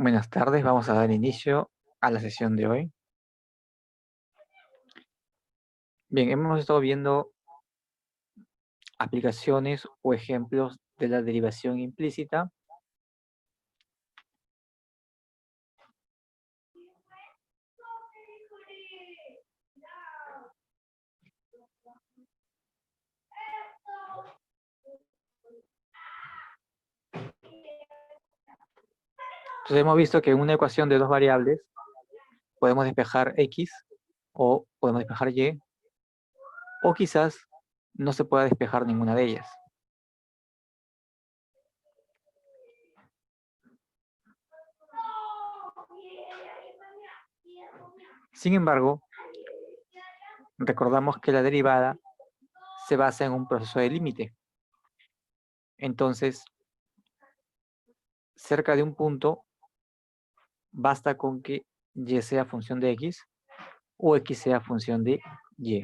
Buenas tardes, vamos a dar inicio a la sesión de hoy. Bien, hemos estado viendo aplicaciones o ejemplos de la derivación implícita. Entonces hemos visto que en una ecuación de dos variables podemos despejar X o podemos despejar Y, o quizás no se pueda despejar ninguna de ellas. Sin embargo, recordamos que la derivada se basa en un proceso de límite. Entonces, cerca de un punto, basta con que Y sea función de X o X sea función de Y.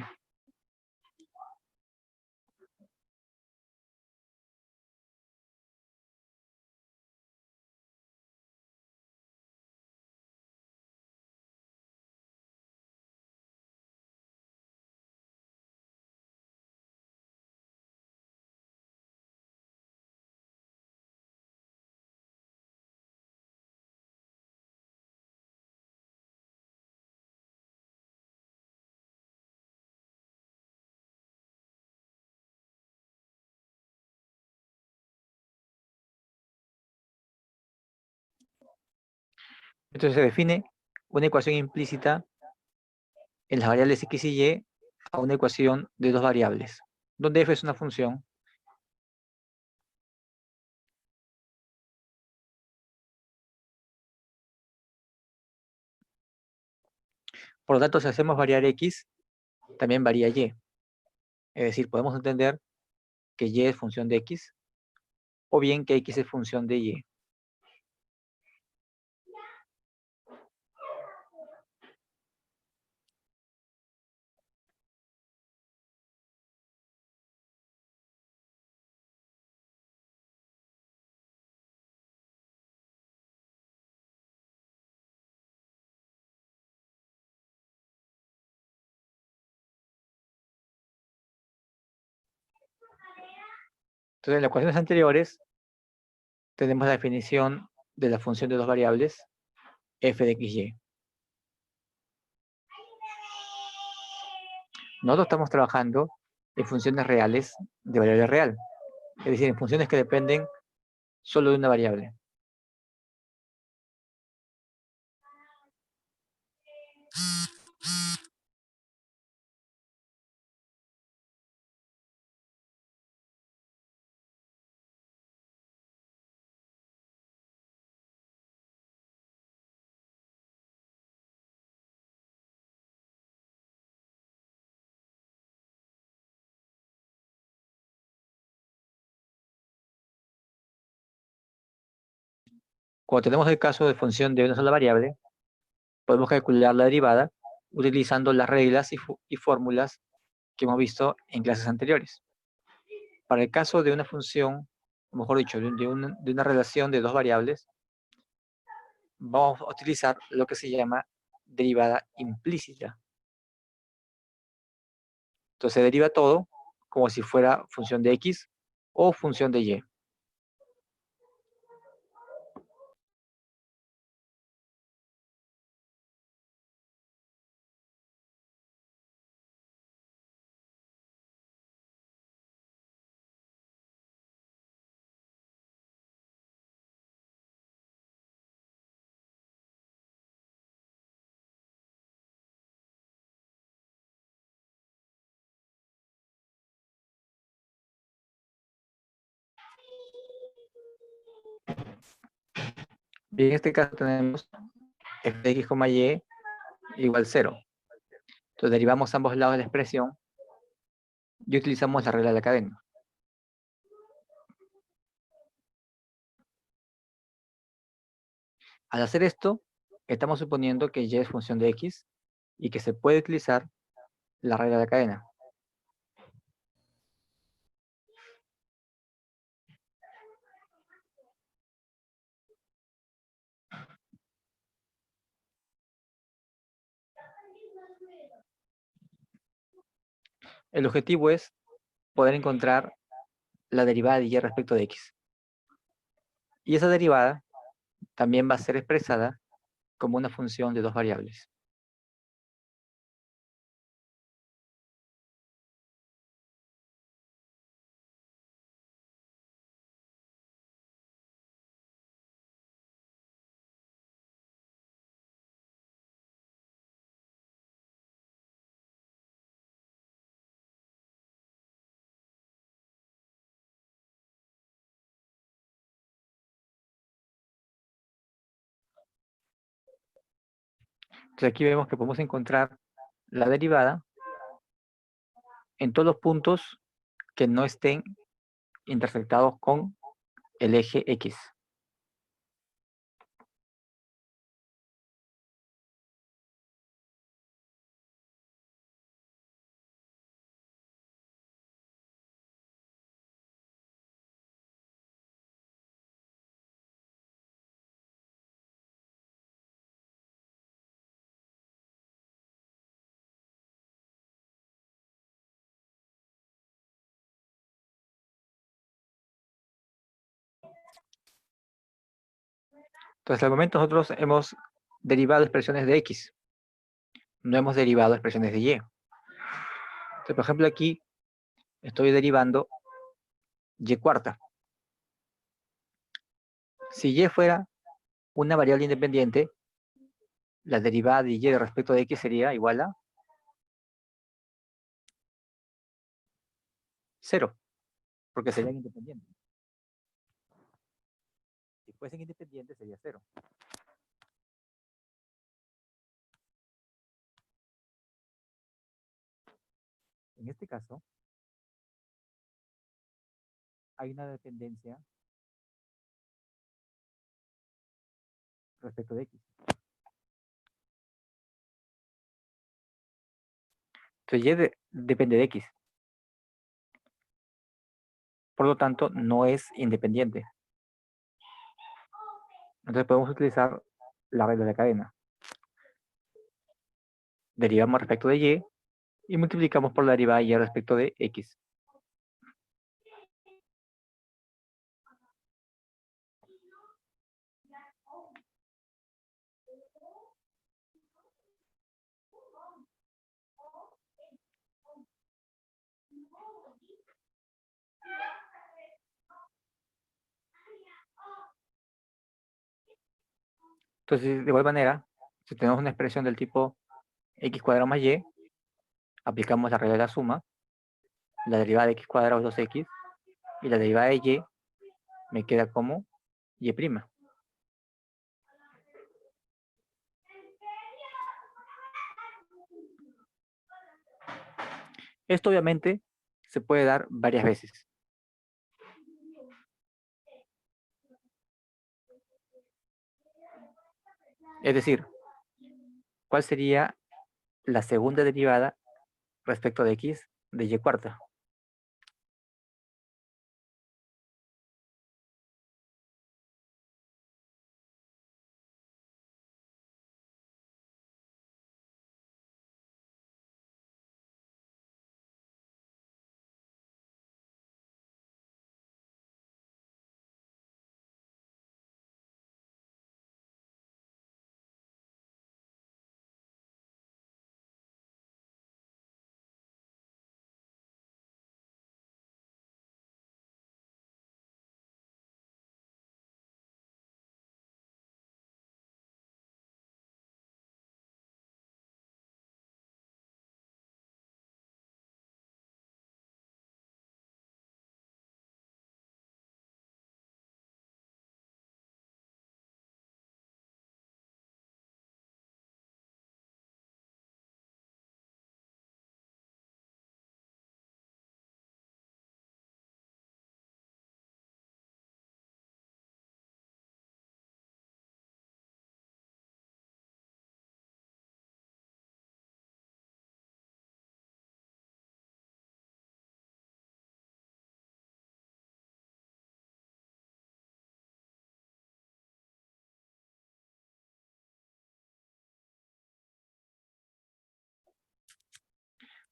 Entonces se define una ecuación implícita en las variables X y Y a una ecuación de dos variables, donde f es una función. Por lo tanto, si hacemos variar X, también varía Y. Es decir, podemos entender que Y es función de X, o bien que X es función de Y. Entonces, en las ecuaciones anteriores, tenemos la definición de la función de dos variables, f de x, y. Nosotros estamos trabajando en funciones reales de variable real, es decir, en funciones que dependen solo de una variable. Cuando tenemos el caso de función de una sola variable, podemos calcular la derivada utilizando las reglas y fórmulas que hemos visto en clases anteriores. Para el caso de una función, o mejor dicho, de una relación de dos variables, vamos a utilizar lo que se llama derivada implícita. Entonces se deriva todo como si fuera función de X o función de Y. Bien, en este caso tenemos f de x, y igual 0. Entonces derivamos ambos lados de la expresión y utilizamos la regla de la cadena. Al hacer esto, estamos suponiendo que y es función de x y que se puede utilizar la regla de la cadena. El objetivo es poder encontrar la derivada de y respecto de x. Y esa derivada también va a ser expresada como una función de dos variables. Entonces aquí vemos que podemos encontrar la derivada en todos los puntos que no estén intersectados con el eje X. Entonces, al momento nosotros hemos derivado expresiones de X, no hemos derivado expresiones de Y. Entonces, por ejemplo, aquí estoy derivando Y cuarta. Si Y fuera una variable independiente, la derivada de Y respecto de X sería igual a 0, porque serían independientes. Si fuesen independientes sería 0. En este caso, hay una dependencia respecto de X. Entonces Y depende de X. Por lo tanto, no es independiente. Entonces podemos utilizar la regla de cadena. Derivamos respecto de Y y multiplicamos por la derivada de Y respecto de X. Entonces, de igual manera, si tenemos una expresión del tipo x cuadrado más y, aplicamos la regla de la suma, la derivada de x cuadrado es 2x, y la derivada de y me queda como y'. Esto obviamente se puede dar varias veces. Es decir, ¿cuál sería la segunda derivada respecto de x de y cuarta?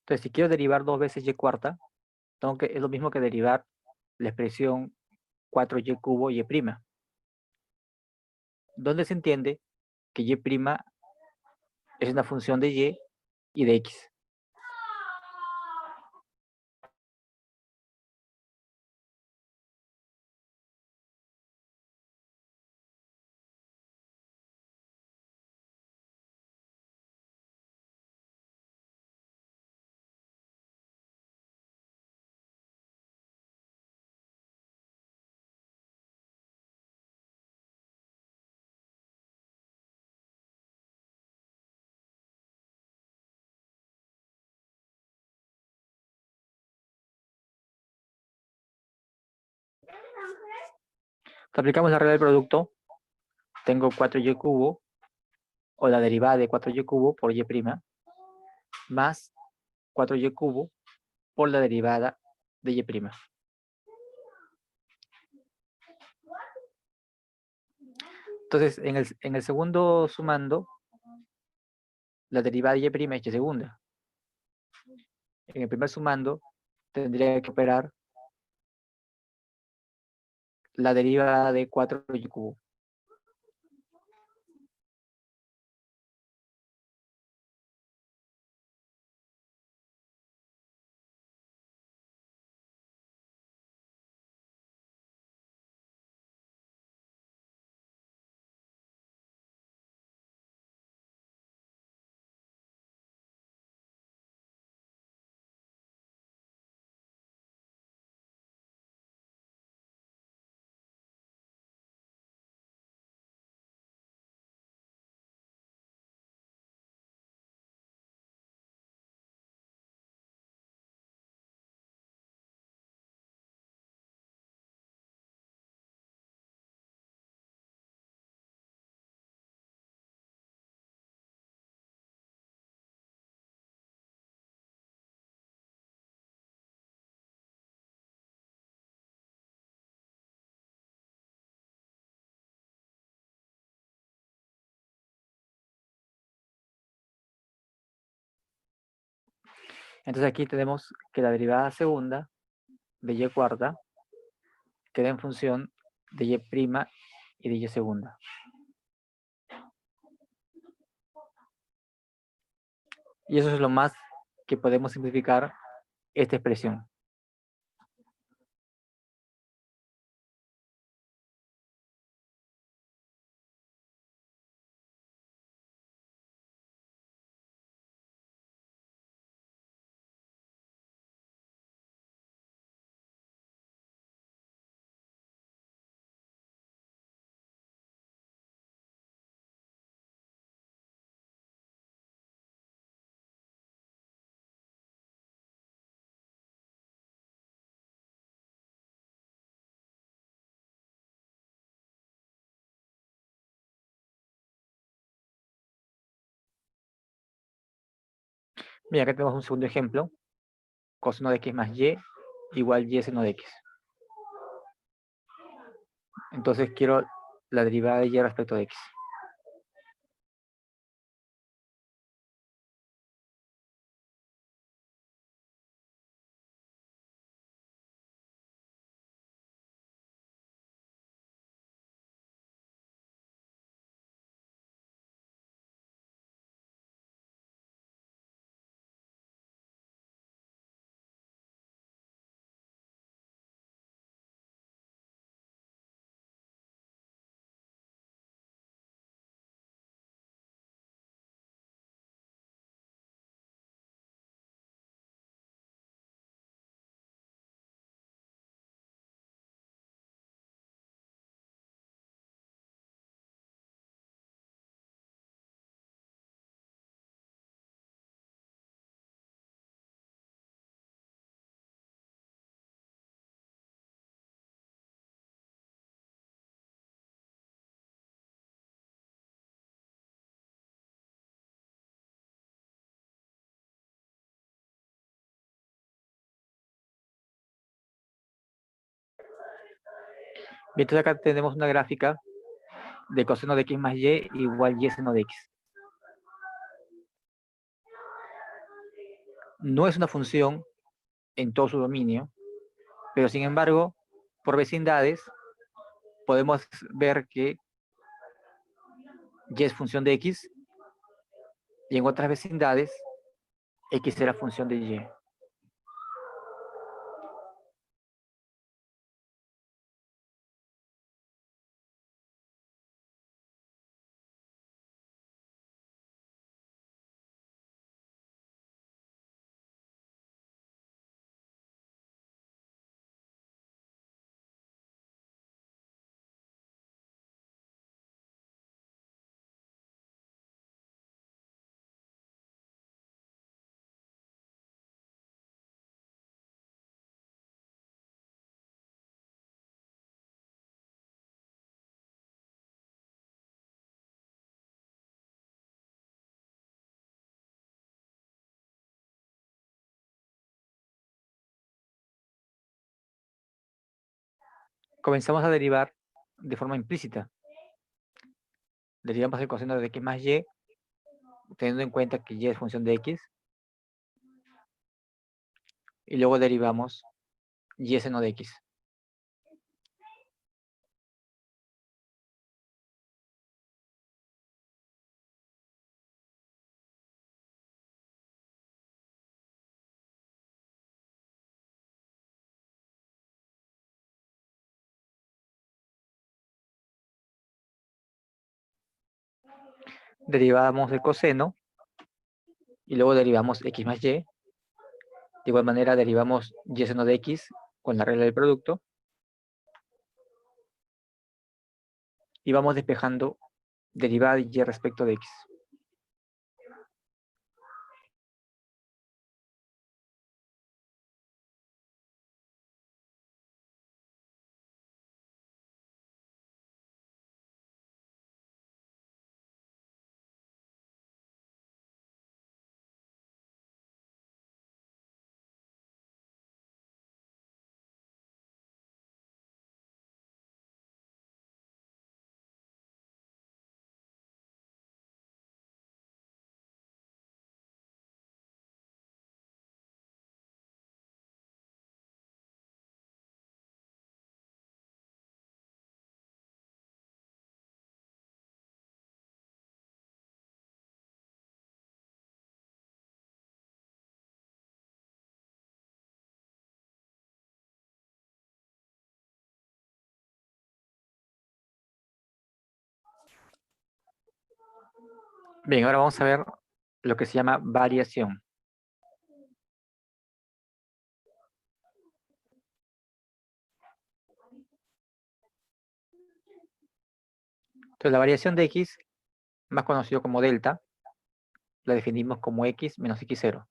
Entonces, si quiero derivar 2 veces y cuarta, es lo mismo que derivar la expresión 4y cubo y prima, donde se entiende que y prima es una función de y de x. Aplicamos la regla del producto, tengo 4y cubo, o la derivada de 4y cubo por y prima, más 4y cubo por la derivada de y prima. Entonces, en el segundo sumando, la derivada de y prima es y segunda. En el primer sumando, tendría que operar la derivada de 4y cubo. Entonces aquí tenemos que la derivada segunda de y cuarta queda en función de y prima y de y segunda. Y eso es lo más que podemos simplificar esta expresión. Mira, acá tenemos un segundo ejemplo. Coseno de x más y igual y seno de x. Entonces quiero la derivada de y respecto de x. Bien, entonces acá tenemos una gráfica de coseno de x más y igual y seno de x. no es una función en todo su dominio, pero sin embargo, por vecindades, podemos ver que y es función de x, y en otras vecindades, x será función de y. Comenzamos a derivar de forma implícita. Derivamos el coseno de x más y, teniendo en cuenta que y es función de x, y luego derivamos y seno de x. Derivamos el coseno, y luego derivamos x más y. De igual manera derivamos y seno de x con la regla del producto, y vamos despejando derivada de y respecto de x. Bien, ahora vamos a ver lo que se llama variación. Entonces, la variación de x, más conocido como delta, la definimos como x menos x0.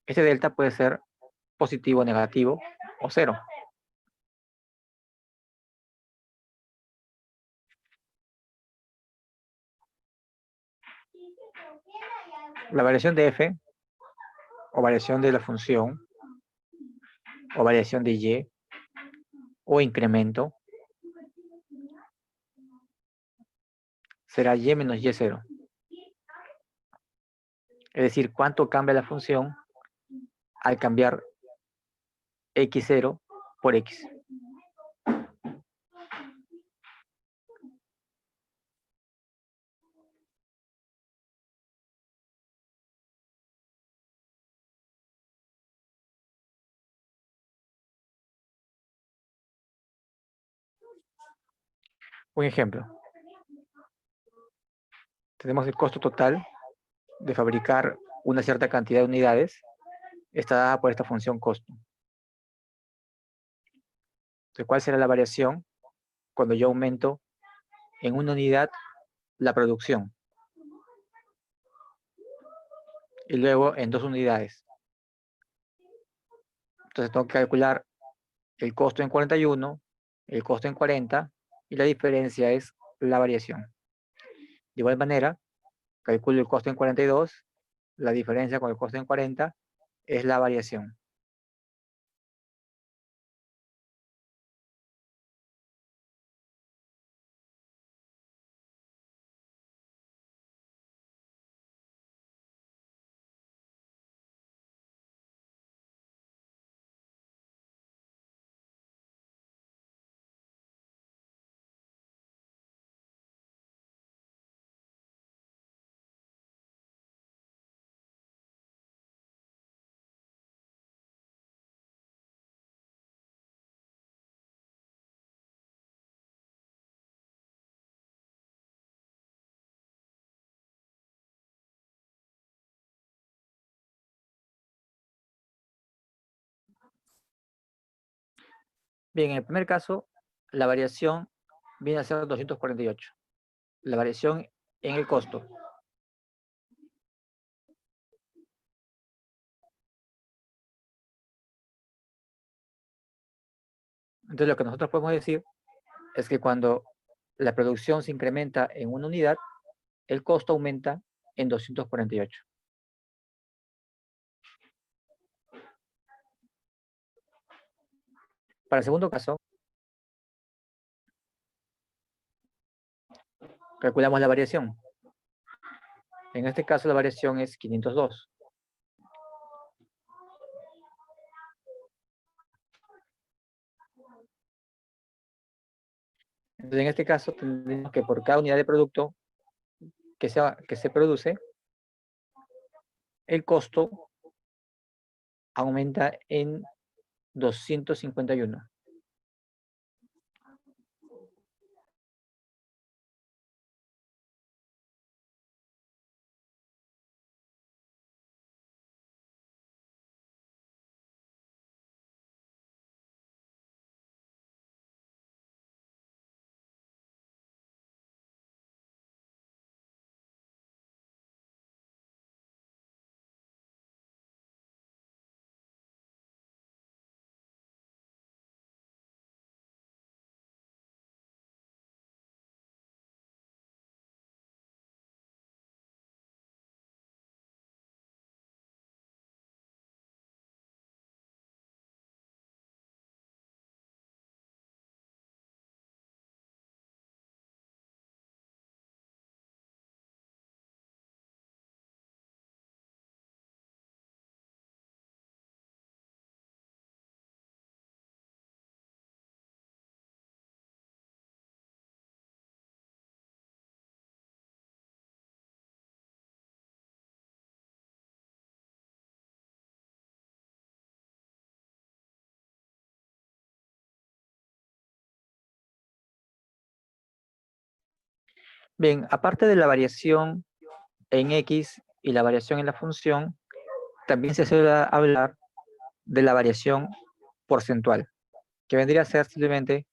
Este delta puede ser positivo, negativo o cero. La variación de f, o variación de la función, o variación de y, o incremento, será y menos y0. Es decir, cuánto cambia la función al cambiar x0 por x. Un ejemplo. Tenemos el costo total de fabricar una cierta cantidad de unidades. Está dada por esta función costo. Entonces, ¿cuál será la variación cuando yo aumento en una unidad la producción? Y luego en 2 unidades. Entonces tengo que calcular el costo en 41, el costo en 40, y la diferencia es la variación. De igual manera, calculo el costo en 42, la diferencia con el costo en 40 es la variación. Bien, en el primer caso, la variación viene a ser 248. La variación en el costo. Entonces, lo que nosotros podemos decir es que cuando la producción se incrementa en una unidad, el costo aumenta en 248. Para el segundo caso, calculamos la variación. En este caso, la variación es 502. Entonces, en este caso, tendríamos que por cada unidad de producto que se produce, el costo aumenta en 251. Bien, aparte de la variación en X y la variación en la función, también se suele hablar de la variación porcentual, que vendría a ser simplemente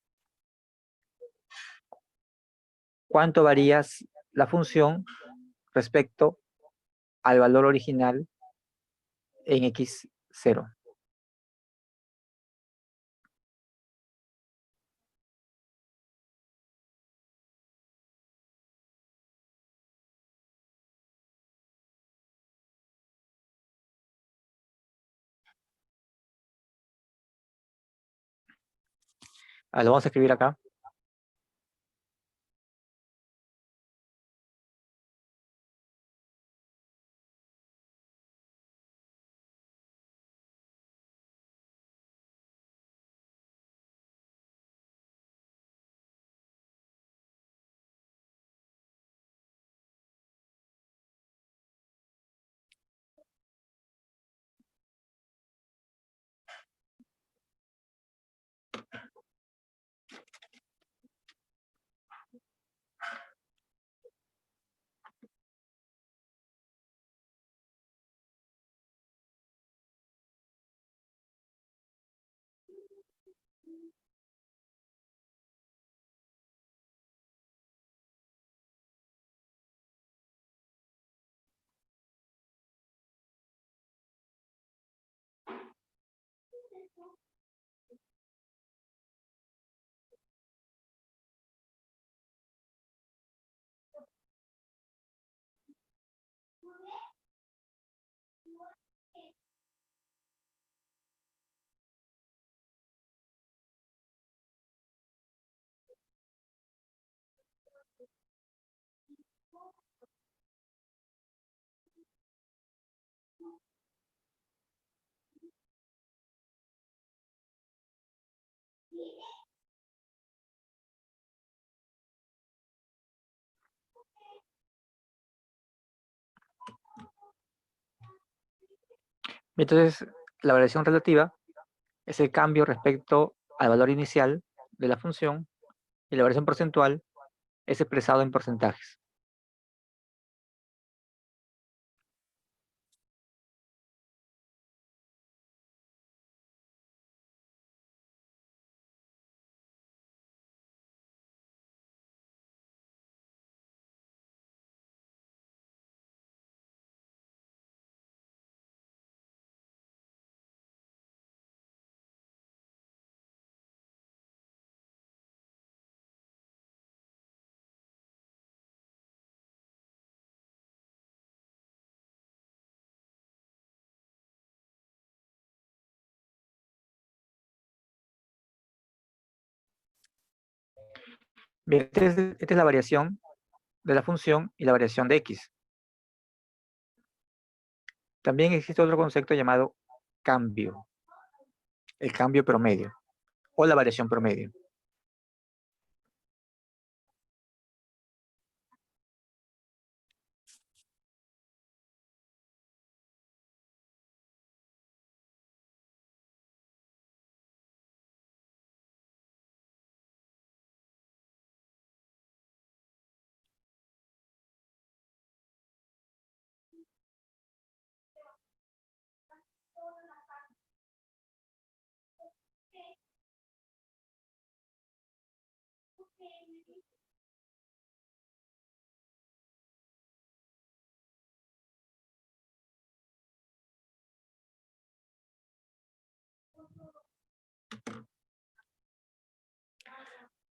cuánto varía la función respecto al valor original en X0. Lo vamos a escribir acá. Entonces, la variación relativa es el cambio respecto al valor inicial de la función y la variación porcentual es expresado en porcentajes. Bien, esta es la variación de la función y la variación de x. También existe otro concepto llamado cambio, el cambio promedio o la variación promedio.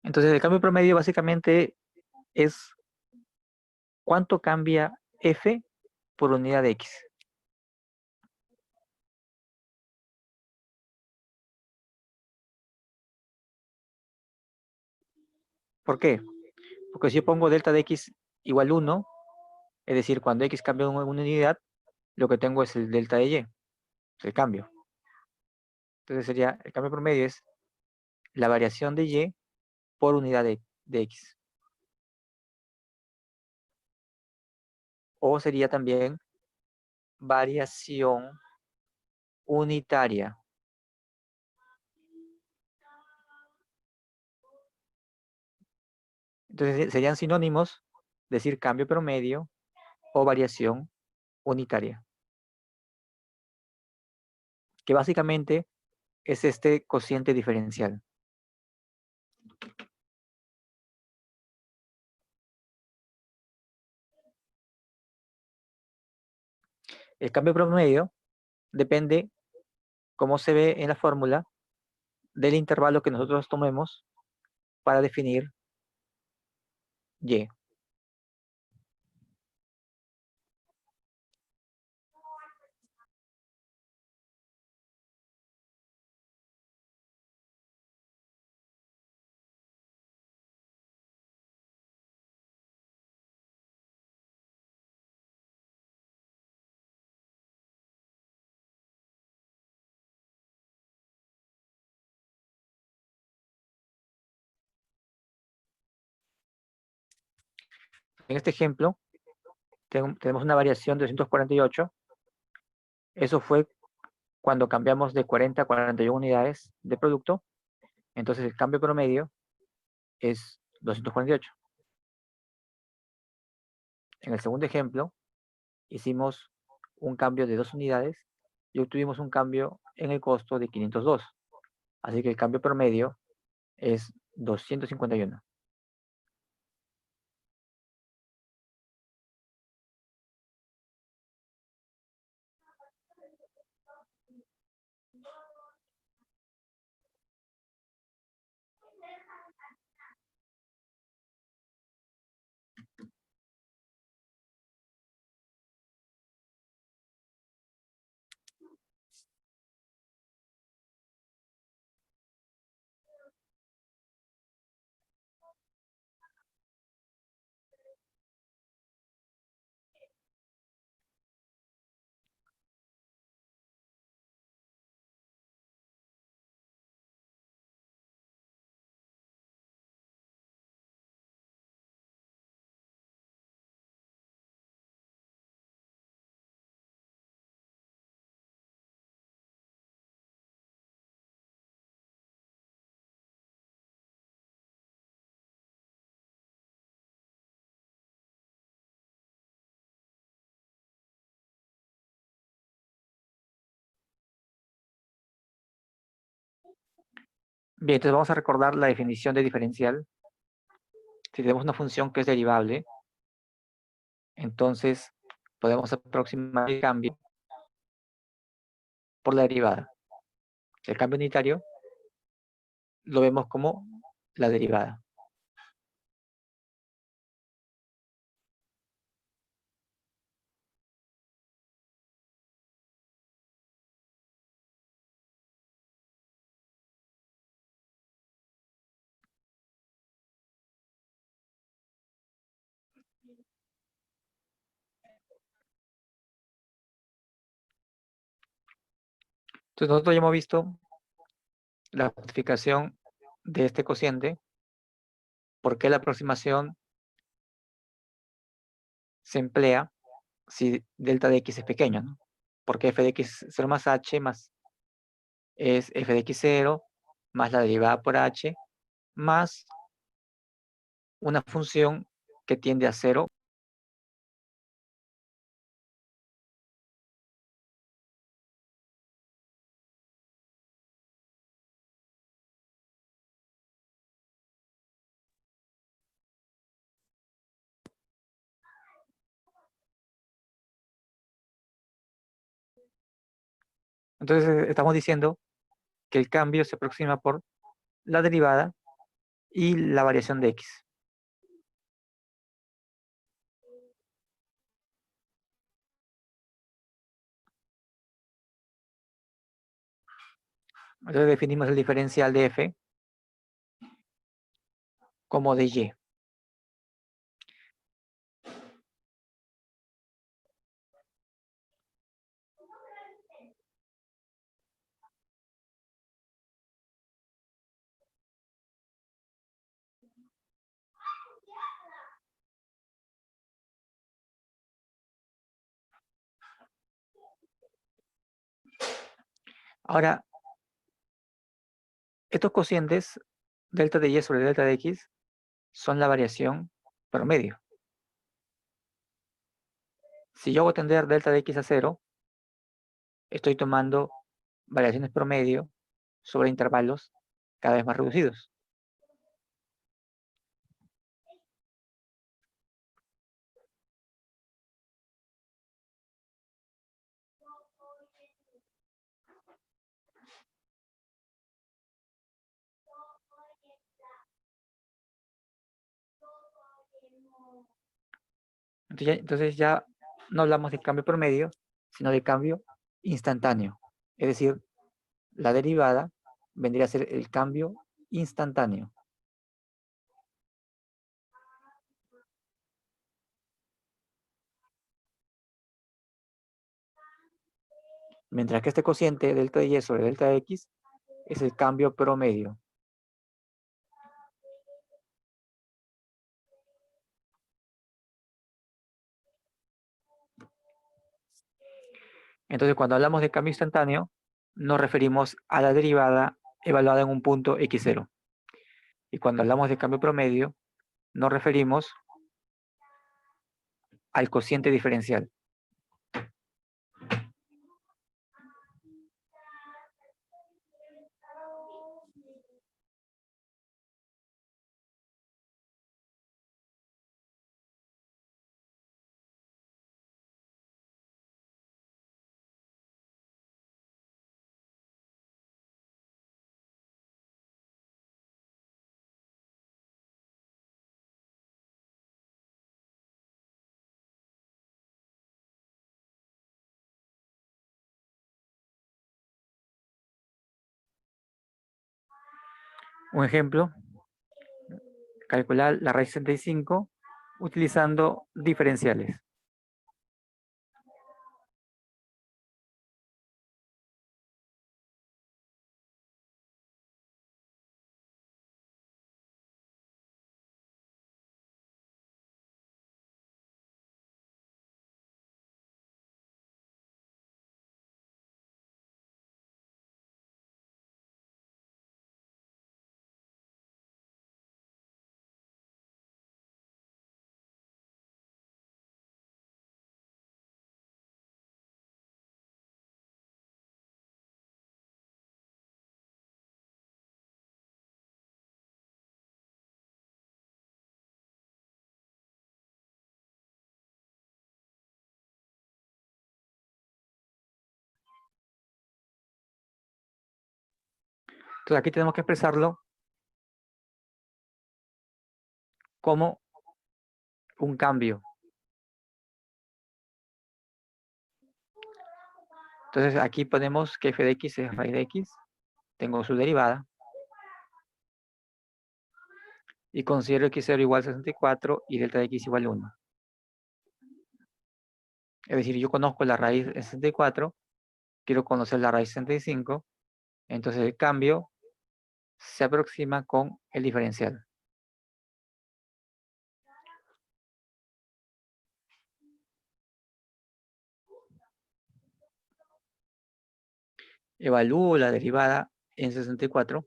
Entonces, el cambio promedio básicamente es cuánto cambia f por unidad de x. ¿Por qué? Porque si yo pongo delta de x igual 1, es decir, cuando x cambia una unidad, lo que tengo es el delta de y, el cambio. Entonces sería, el cambio promedio es la variación de y por unidad de x. O sería también variación unitaria. Entonces serían sinónimos decir cambio promedio o variación unitaria, que básicamente es este cociente diferencial. El cambio promedio depende, como se ve en la fórmula, del intervalo que nosotros tomemos para definir y. En este ejemplo, tenemos una variación de 248. Eso fue cuando cambiamos de 40 a 41 unidades de producto. Entonces el cambio promedio es 248. En el segundo ejemplo, hicimos un cambio de 2 unidades y obtuvimos un cambio en el costo de 502. Así que el cambio promedio es 251. Bien, entonces vamos a recordar la definición de diferencial. Si tenemos una función que es derivable, entonces podemos aproximar el cambio por la derivada. El cambio unitario lo vemos como la derivada. Entonces nosotros ya hemos visto la justificación de este cociente, por qué la aproximación se emplea si delta de x es pequeño, ¿no? Porque f de x0 más h más es f de x0 más la derivada por h más una función que tiende a 0. Entonces estamos diciendo que el cambio se aproxima por la derivada y la variación de x. Entonces definimos el diferencial de f como de y. Ahora, estos cocientes, delta de y sobre delta de x, son la variación promedio. Si yo hago tender delta de x a 0, estoy tomando variaciones promedio sobre intervalos cada vez más reducidos. Entonces ya no hablamos de cambio promedio, sino de cambio instantáneo. Es decir, la derivada vendría a ser el cambio instantáneo. Mientras que este cociente delta de y sobre delta de x es el cambio promedio. Entonces, cuando hablamos de cambio instantáneo, nos referimos a la derivada evaluada en un punto x0. Y cuando hablamos de cambio promedio, nos referimos al cociente diferencial. Un ejemplo, calcular la raíz 65 utilizando diferenciales. Entonces aquí tenemos que expresarlo como un cambio. Entonces aquí ponemos que f de x es raíz de x, tengo su derivada, y considero x0 igual a 64 y delta de x igual a 1. Es decir, yo conozco la raíz de 64 quiero conocer la raíz de 65, entonces el cambio se aproxima con el diferencial. Evalúo la derivada en 64,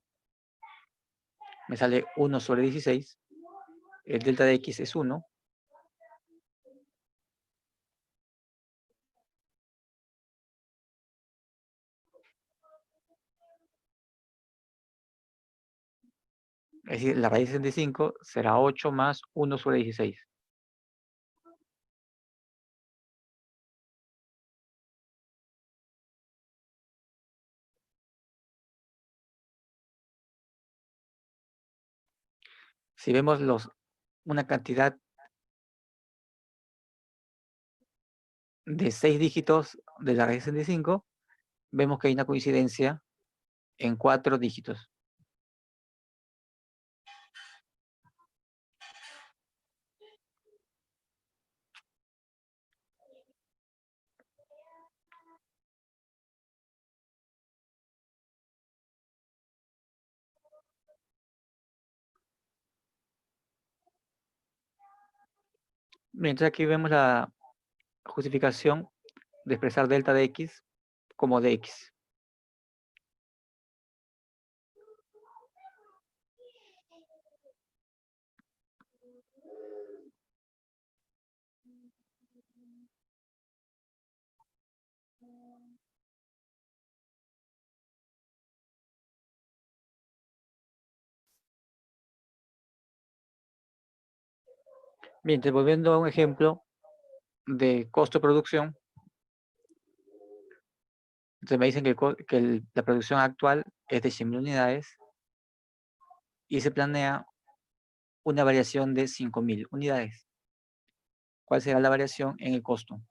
me sale 1 sobre 16, el delta de x es 1, es decir, la raíz de 65 será 8 más 1 sobre 16. Si vemos una cantidad de 6 dígitos de la raíz de 65, vemos que hay una coincidencia en 4 dígitos. Mientras aquí vemos la justificación de expresar delta de x como dx. Bien, volviendo a un ejemplo de costo de producción, entonces me dicen que la producción actual es de 100.000 unidades y se planea una variación de 5.000 unidades. ¿Cuál será la variación en el costo?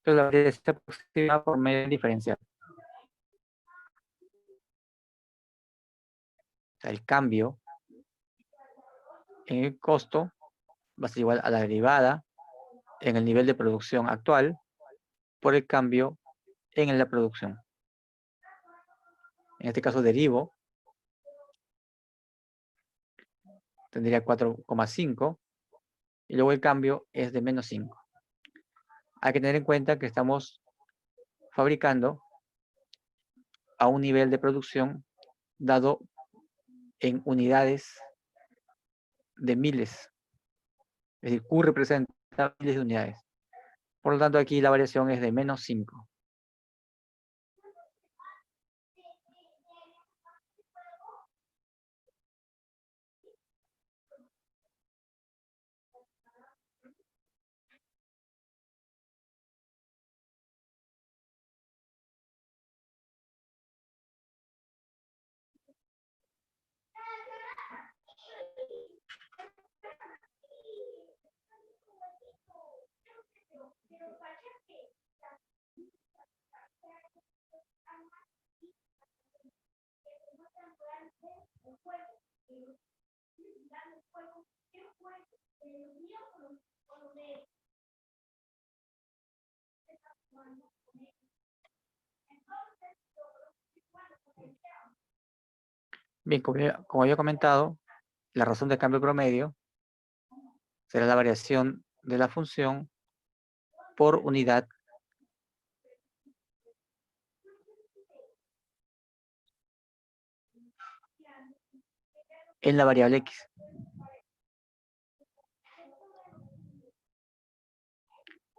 Entonces la variación se aproxima por medio del diferencial. O sea, el cambio en el costo va a ser igual a la derivada en el nivel de producción actual por el cambio en la producción. En este caso derivo, tendría 4,5 y luego el cambio es de menos 5. Hay que tener en cuenta que estamos fabricando a un nivel de producción dado en unidades de miles. Es decir, Q representa miles de unidades. Por lo tanto, aquí la variación es de menos 5. Bien, como había comentado, la razón de cambio promedio será la variación de la función por unidad en la variable x.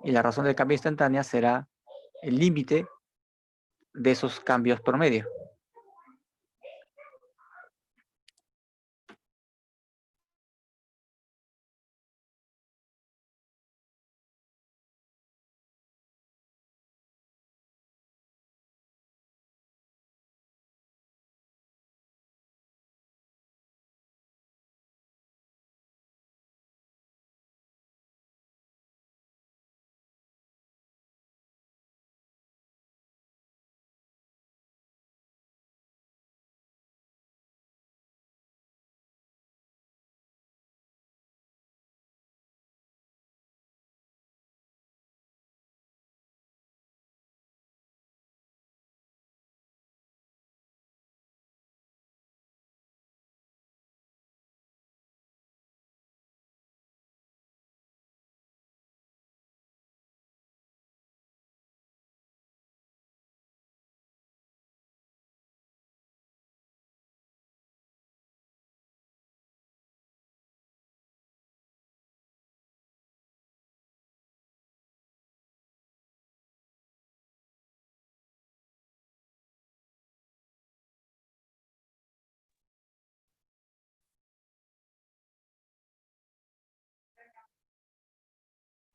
Y la razón del cambio instantánea será el límite de esos cambios promedio.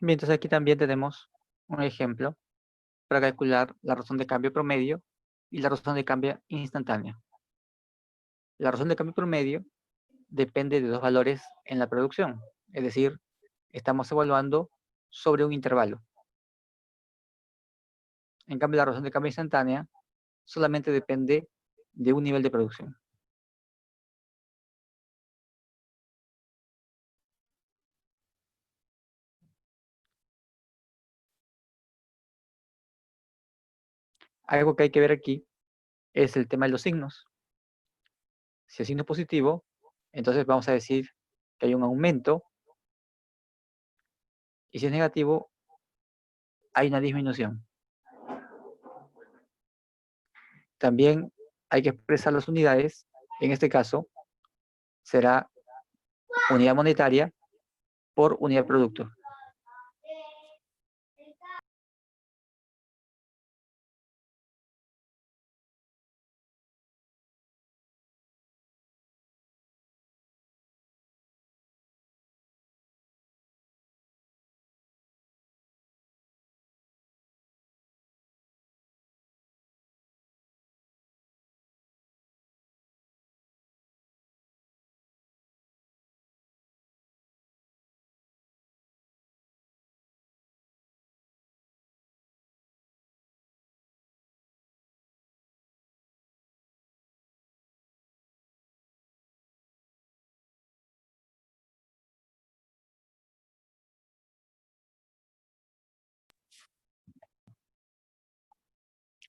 Bien, entonces aquí también tenemos un ejemplo para calcular la razón de cambio promedio y la razón de cambio instantánea. La razón de cambio promedio depende de dos valores en la producción, es decir, estamos evaluando sobre un intervalo. En cambio, la razón de cambio instantánea solamente depende de un nivel de producción. Algo que hay que ver aquí es el tema de los signos. Si el signo es positivo, entonces vamos a decir que hay un aumento, y si es negativo, hay una disminución. También hay que expresar las unidades. En este caso, será unidad monetaria por unidad de producto.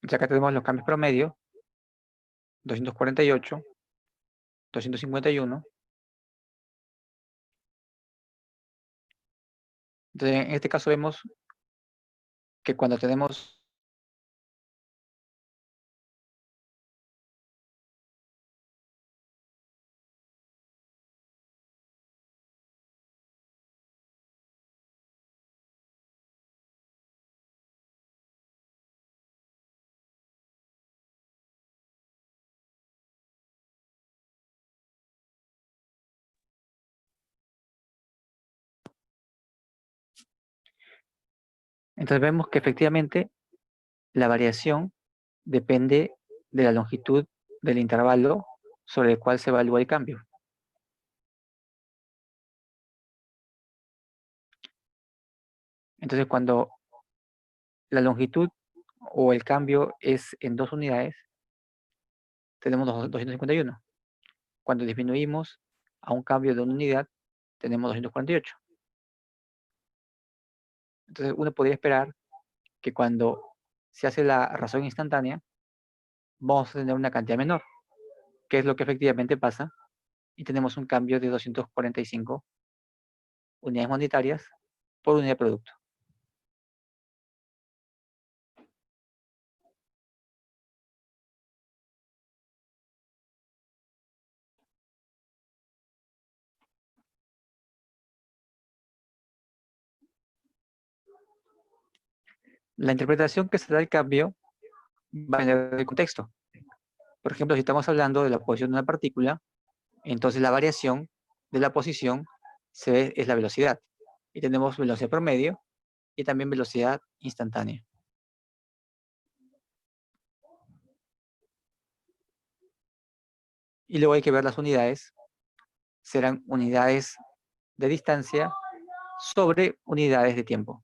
Entonces acá tenemos los cambios promedio, 248, 251. Entonces en este caso vemos que cuando tenemos entonces vemos que efectivamente la variación depende de la longitud del intervalo sobre el cual se evalúa el cambio. Entonces, cuando la longitud o el cambio es en 2 unidades, tenemos 251. Cuando disminuimos a un cambio de una unidad, tenemos 248. Entonces, uno podría esperar que cuando se hace la razón instantánea, vamos a tener una cantidad menor, que es lo que efectivamente pasa, y tenemos un cambio de 245 unidades monetarias por unidad de producto. La interpretación que se da del cambio va a depender del contexto. Por ejemplo, si estamos hablando de la posición de una partícula, entonces la variación de la posición es la velocidad. Y tenemos velocidad promedio y también velocidad instantánea. Y luego hay que ver las unidades. Serán unidades de distancia sobre unidades de tiempo.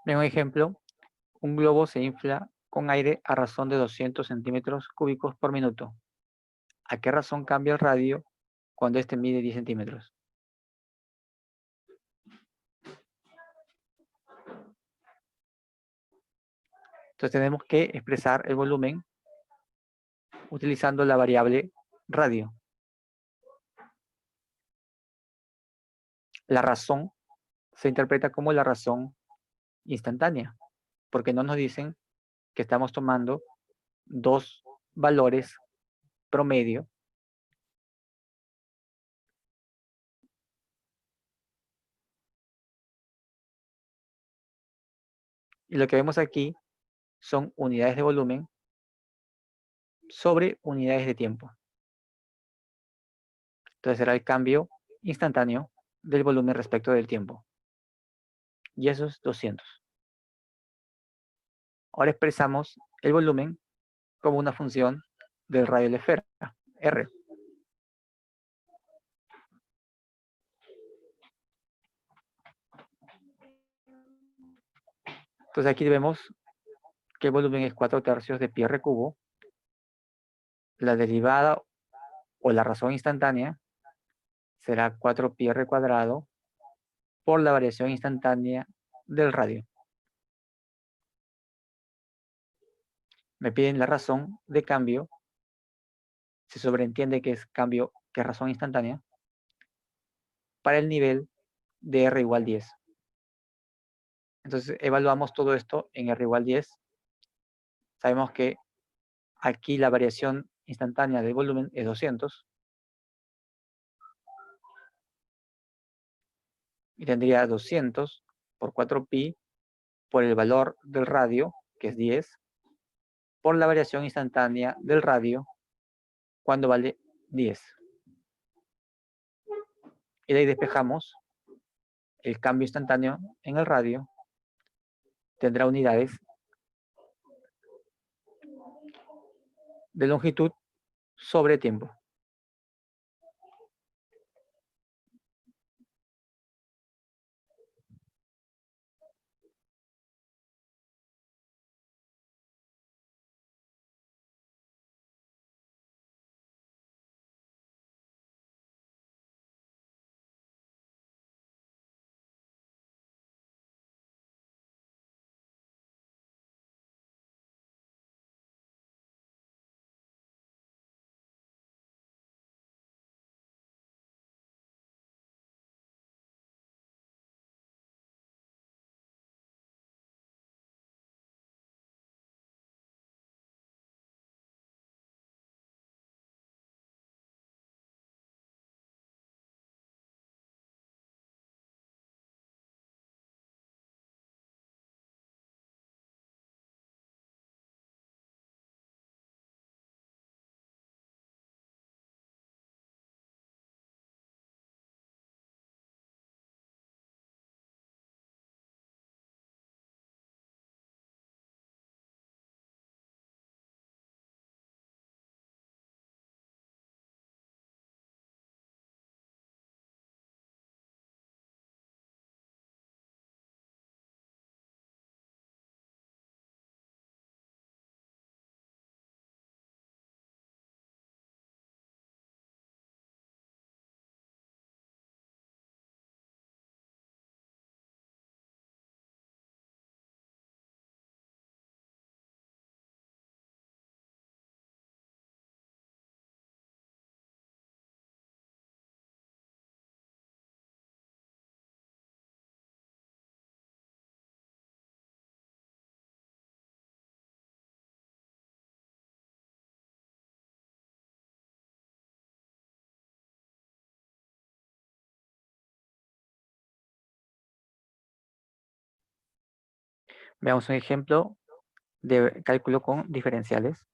En un ejemplo, un globo se infla con aire a razón de 200 centímetros cúbicos por minuto. ¿A qué razón cambia el radio cuando éste mide 10 centímetros? Entonces tenemos que expresar el volumen utilizando la variable radio. La razón se interpreta como la razón instantánea, porque no nos dicen que estamos tomando dos valores promedio. Y lo que vemos aquí son unidades de volumen sobre unidades de tiempo. Entonces será el cambio instantáneo del volumen respecto del tiempo. Y eso es 200. Ahora expresamos el volumen como una función del radio de la esfera, R. Entonces aquí vemos que el volumen es 4/3 de pi r cubo. La derivada o la razón instantánea será 4pi r cuadrado por la variación instantánea del radio. Me piden la razón de cambio. Se sobreentiende que es cambio, que es razón instantánea, para el nivel de R igual 10. Entonces evaluamos todo esto en R igual 10. Sabemos que aquí la variación instantánea del volumen es 200. Y tendría 200 por 4pi por el valor del radio, que es 10, por la variación instantánea del radio cuando vale 10. Y de ahí despejamos el cambio instantáneo en el radio. Tendrá unidades de longitud sobre tiempo. Veamos un ejemplo de cálculo con diferenciales.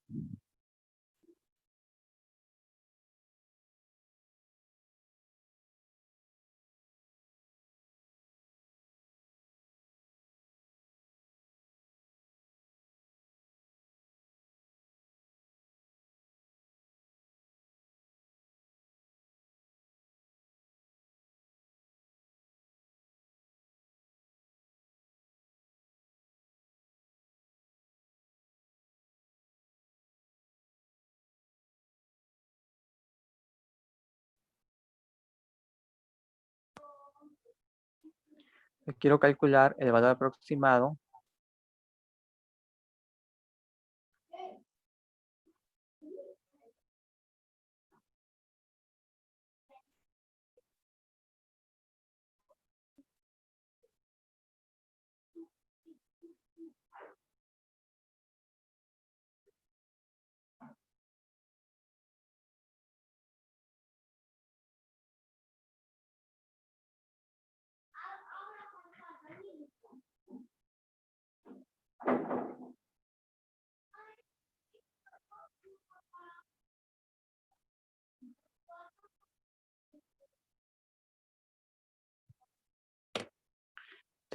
Quiero calcular el valor aproximado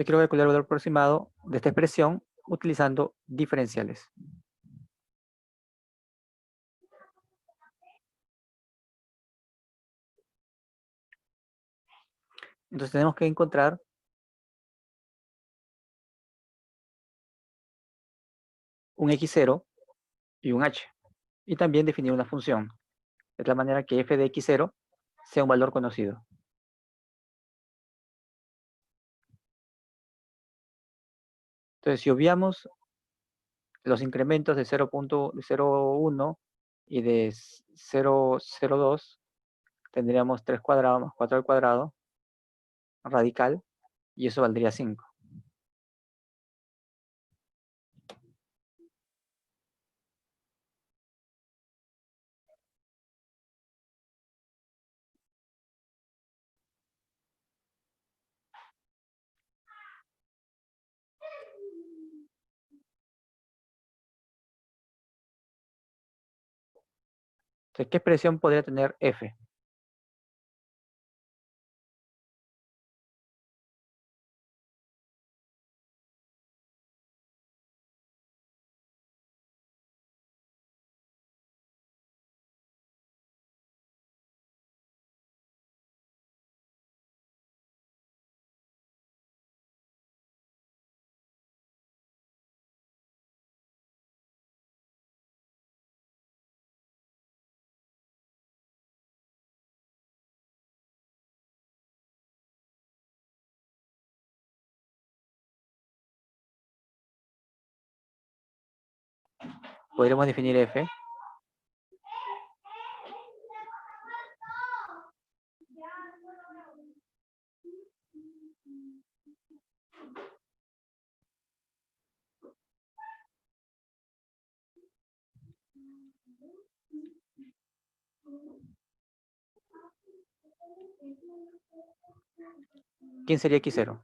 quiero calcular el valor aproximado de esta expresión utilizando diferenciales. Entonces tenemos que encontrar un x0 y un h. Y también definir una función, de tal manera que f de x0 sea un valor conocido. Entonces, si obviamos los incrementos de 0.01 y de 0,02, tendríamos 3 cuadrados más 4 al cuadrado radical, y eso valdría 5. Entonces, ¿qué expresión podría tener f? Podríamos definir f ¿Quién sería x0?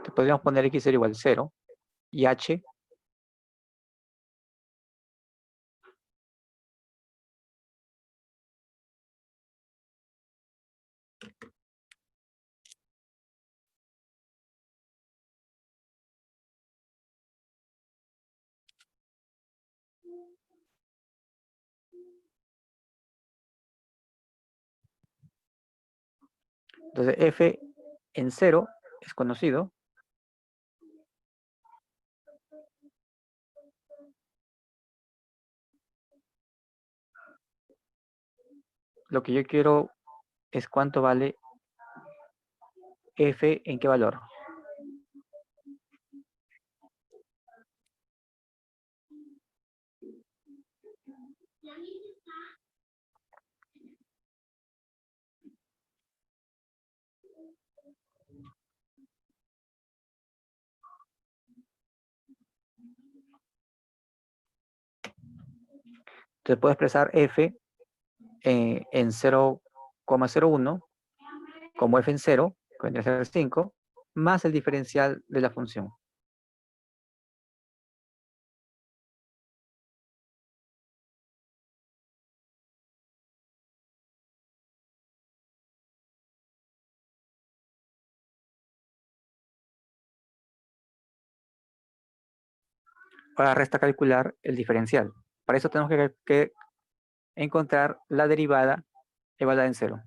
Entonces, podríamos poner x0 igual 0 y h Entonces, f en 0 es conocido. Lo que yo quiero es cuánto vale f en qué valor. Entonces puedo expresar f en 0,01 como f en 0, que vendría a ser 5, más el diferencial de la función. Ahora resta calcular el diferencial. Para eso tenemos que encontrar la derivada evaluada en 0.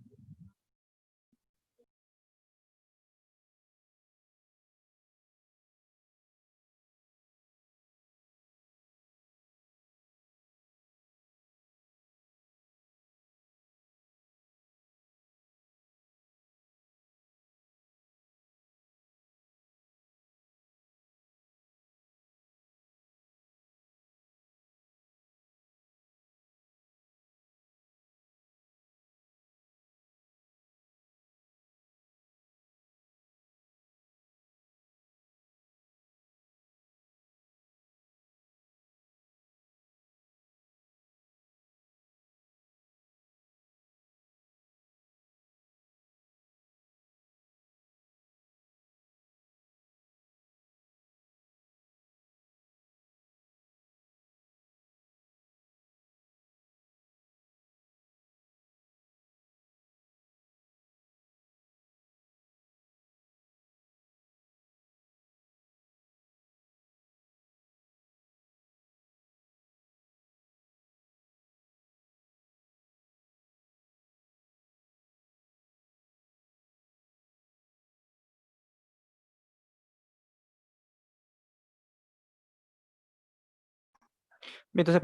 Entonces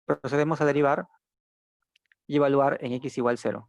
procedemos a derivar y evaluar en x igual 0.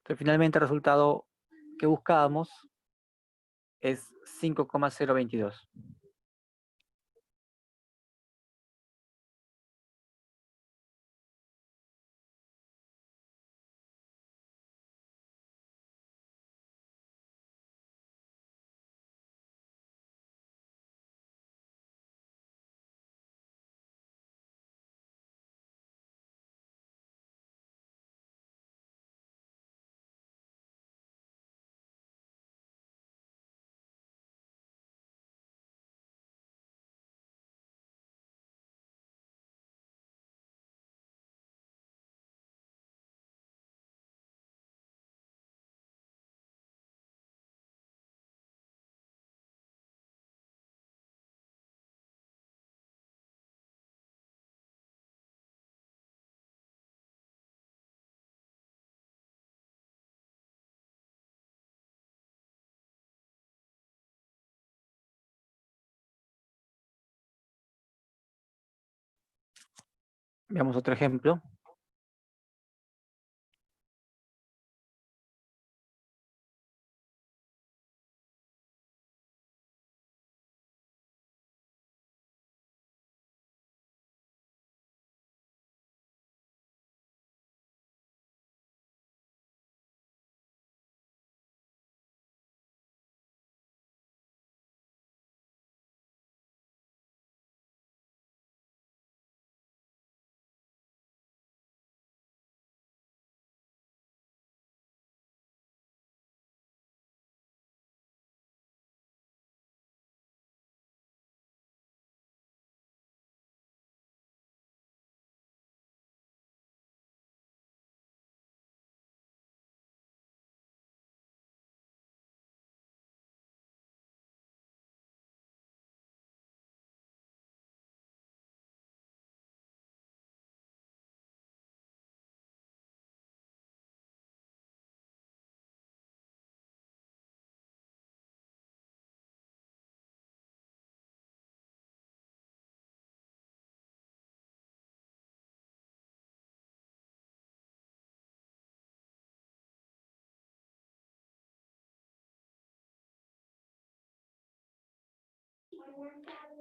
Entonces, finalmente el resultado que buscábamos es 5,022. Veamos otro ejemplo.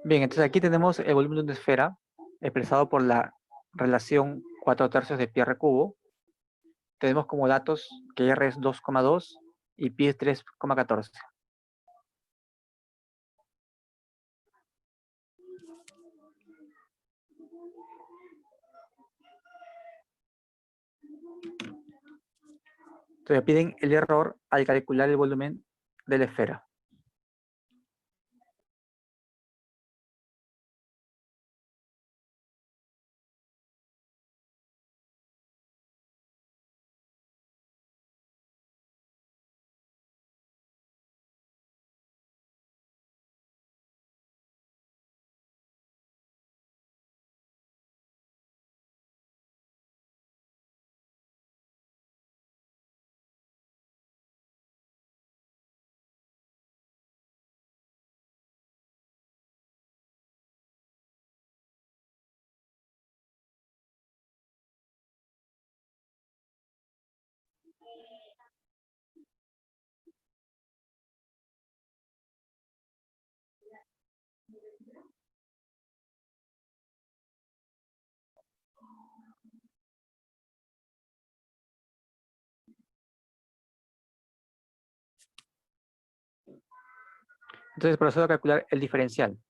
Bien, entonces aquí tenemos el volumen de una esfera expresado por la relación 4/3 de pi r cubo. Tenemos como datos que r es 2,2 y pi es 3,14. Entonces piden el error al calcular el volumen de la esfera. Entonces procedo a calcular el diferencial.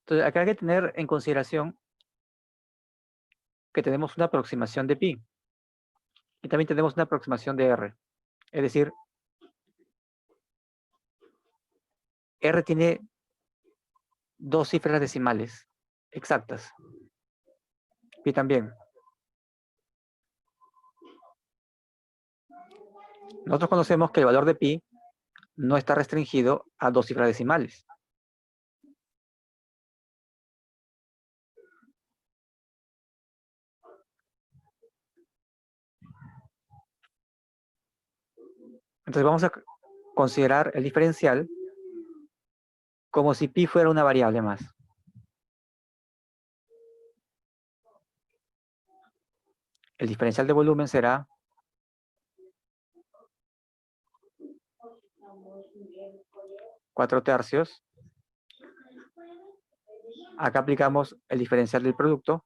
Entonces acá hay que tener en consideración que tenemos una aproximación de pi. Y también tenemos una aproximación de r. Es decir, r tiene dos cifras decimales exactas. Pi también. Nosotros conocemos que el valor de pi no está restringido a dos cifras decimales. Entonces vamos a considerar el diferencial como si pi fuera una variable más. El diferencial de volumen será 4/3. Acá aplicamos el diferencial del producto.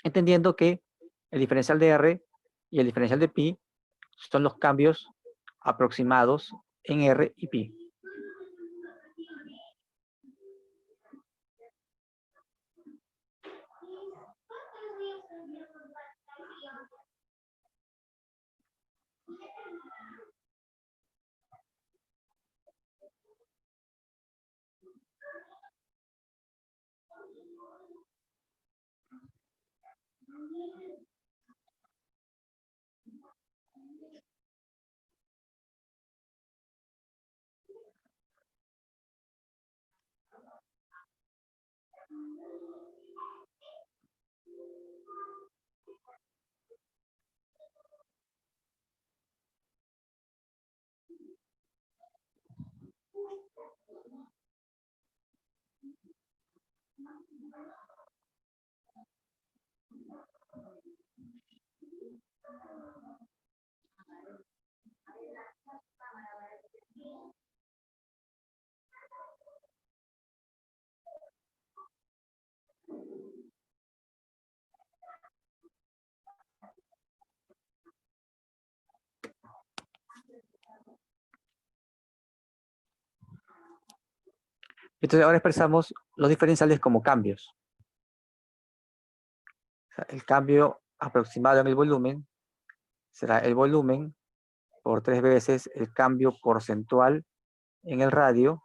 Entendiendo que el diferencial de R y el diferencial de pi son los cambios aproximados en R y pi. Entonces ahora expresamos los diferenciales como cambios. O sea, el cambio aproximado en el volumen será el volumen por 3 veces el cambio porcentual en el radio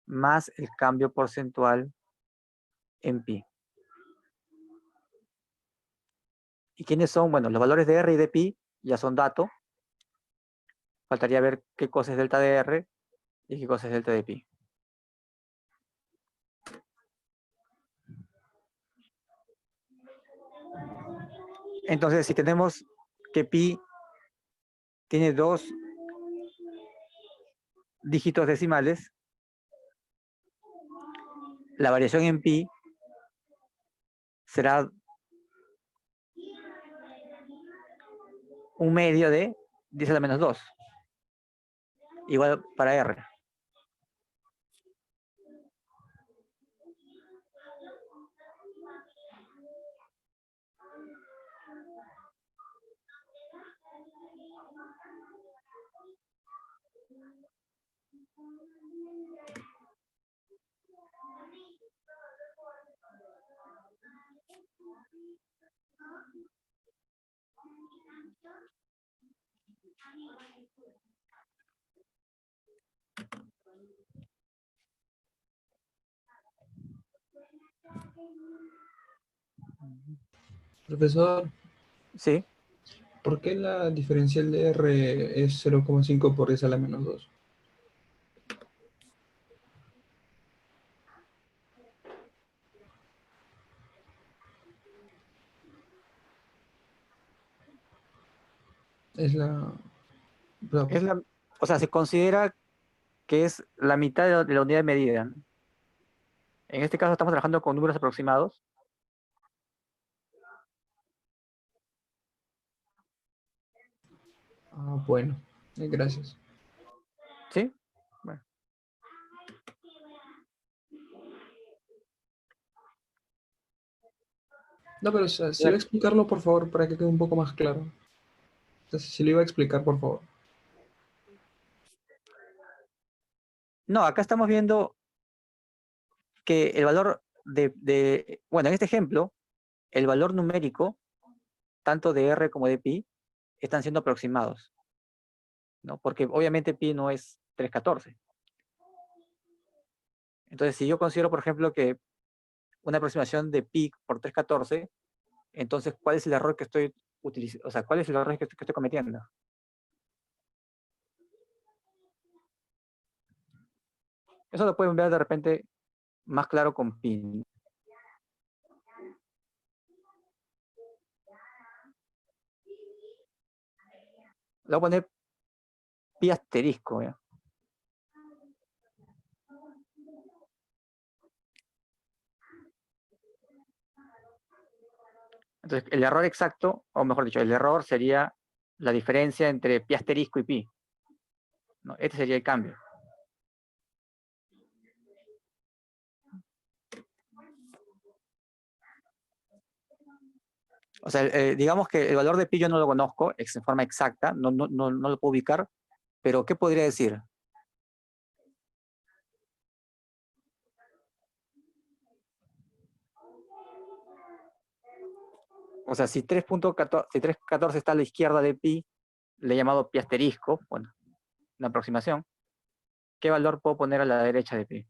más el cambio porcentual en pi. ¿Y quiénes son? Bueno, los valores de R y de pi ya son datos. Faltaría ver qué cosa es delta de R y qué cosa es delta de pi. Entonces, si tenemos que pi tiene 2 dígitos decimales, la variación en pi será 1/2 de 10 a la menos 2. Igual para R. Profesor, Sí, ¿por qué la diferencial de R es 0,5 por 10 a la menos 2? Es la... es o sea, se considera que es la mitad de la unidad de medida. En este caso estamos trabajando con números aproximados. Ah, bueno, gracias. ¿Sí? Bueno. No, pero o sea, si iba a explicarlo, por favor, para que quede un poco más claro. Entonces, si lo iba a explicar, por favor. No, acá estamos viendo que el valor bueno, en este ejemplo, el valor numérico, tanto de R como de pi, están siendo aproximados, ¿no? Porque obviamente pi no es 314. Entonces, si yo considero, por ejemplo, que una aproximación de pi por 314, entonces, ¿cuál es el error que estoy utilizando? O sea, ¿cuál es el error que estoy cometiendo? Eso lo pueden ver de repente más claro con pi. Le voy a poner pi asterisco, ¿ya? Entonces, el error exacto, o mejor dicho, el error sería la diferencia entre pi asterisco y pi, ¿no? Este sería el cambio. O sea, digamos que el valor de pi yo no lo conozco en forma exacta, no lo puedo ubicar, pero ¿qué podría decir? O sea, si 3.14 está a la izquierda de pi, le he llamado pi asterisco, bueno, una aproximación, ¿qué valor puedo poner a la derecha de pi?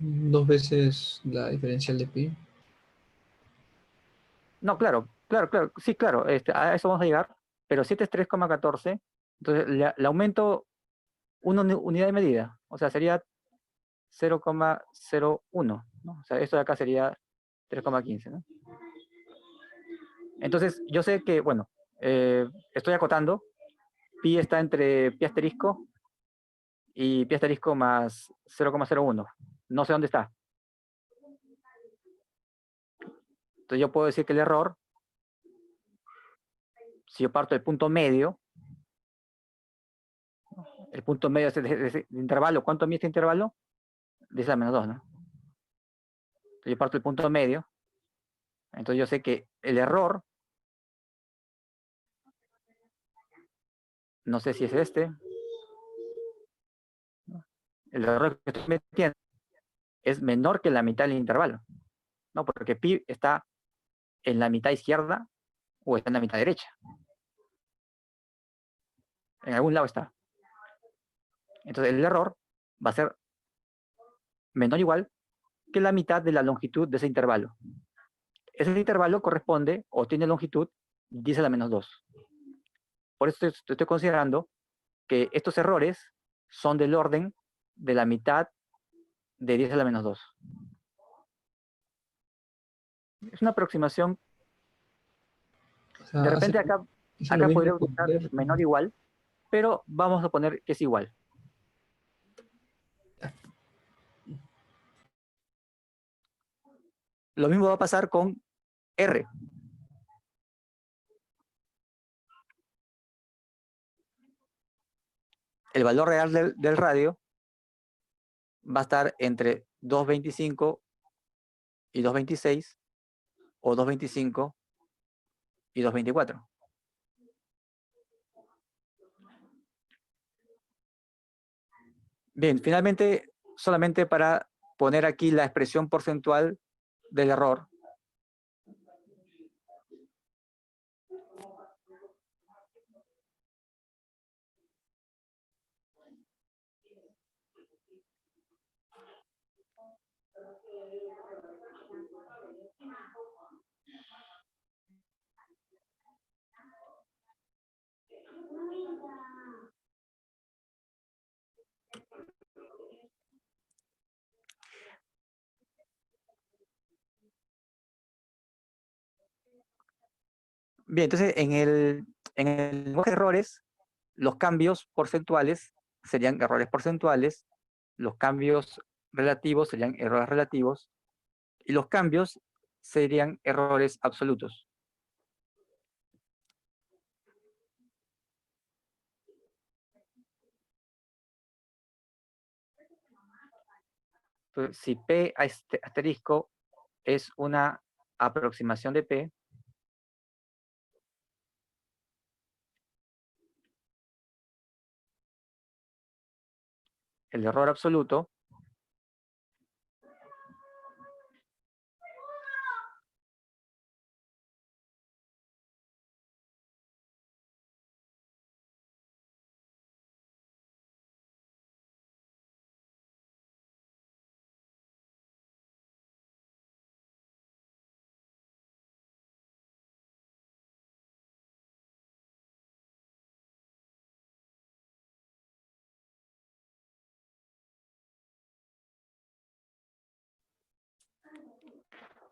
Dos veces la diferencial de pi. No, claro, sí, claro, a eso vamos a llegar, pero 7 es 3,14, entonces le aumento una unidad de medida, o sea, sería 0,01, ¿no? O sea, esto de acá sería 3,15, ¿no? Entonces, yo sé que, bueno, estoy acotando, pi está entre pi asterisco y pi asterisco más 0,01. No sé dónde está. Entonces yo puedo decir que el error, si yo parto del punto medio, el punto medio de ese intervalo, ¿cuánto mide este intervalo? 10 a la menos 2, ¿no? Entonces yo parto del punto medio, entonces yo sé que el error, no sé si es este, ¿no? El error que estoy metiendo es menor que la mitad del intervalo, ¿no? Porque pi está en la mitad izquierda o está en la mitad derecha. En algún lado está. Entonces el error va a ser menor o igual que la mitad de la longitud de ese intervalo. Ese intervalo corresponde o tiene longitud 10 a la menos 2. Por eso estoy considerando que estos errores son del orden de la mitad de 10 a la menos 2. Es una aproximación. O De sea, repente hace lo acá mismo podría con utilizar R. menor o igual, pero vamos a poner que es igual. Lo mismo va a pasar con R. El valor real del radio va a estar entre 2.25 y 2.26 o 2.25 y 2.24. Bien, finalmente, solamente para poner aquí la expresión porcentual del error. Bien, entonces en el lenguaje de errores, los cambios porcentuales serían errores porcentuales, los cambios relativos serían errores relativos, y los cambios serían errores absolutos. Entonces, si P asterisco es una aproximación de P, el error absoluto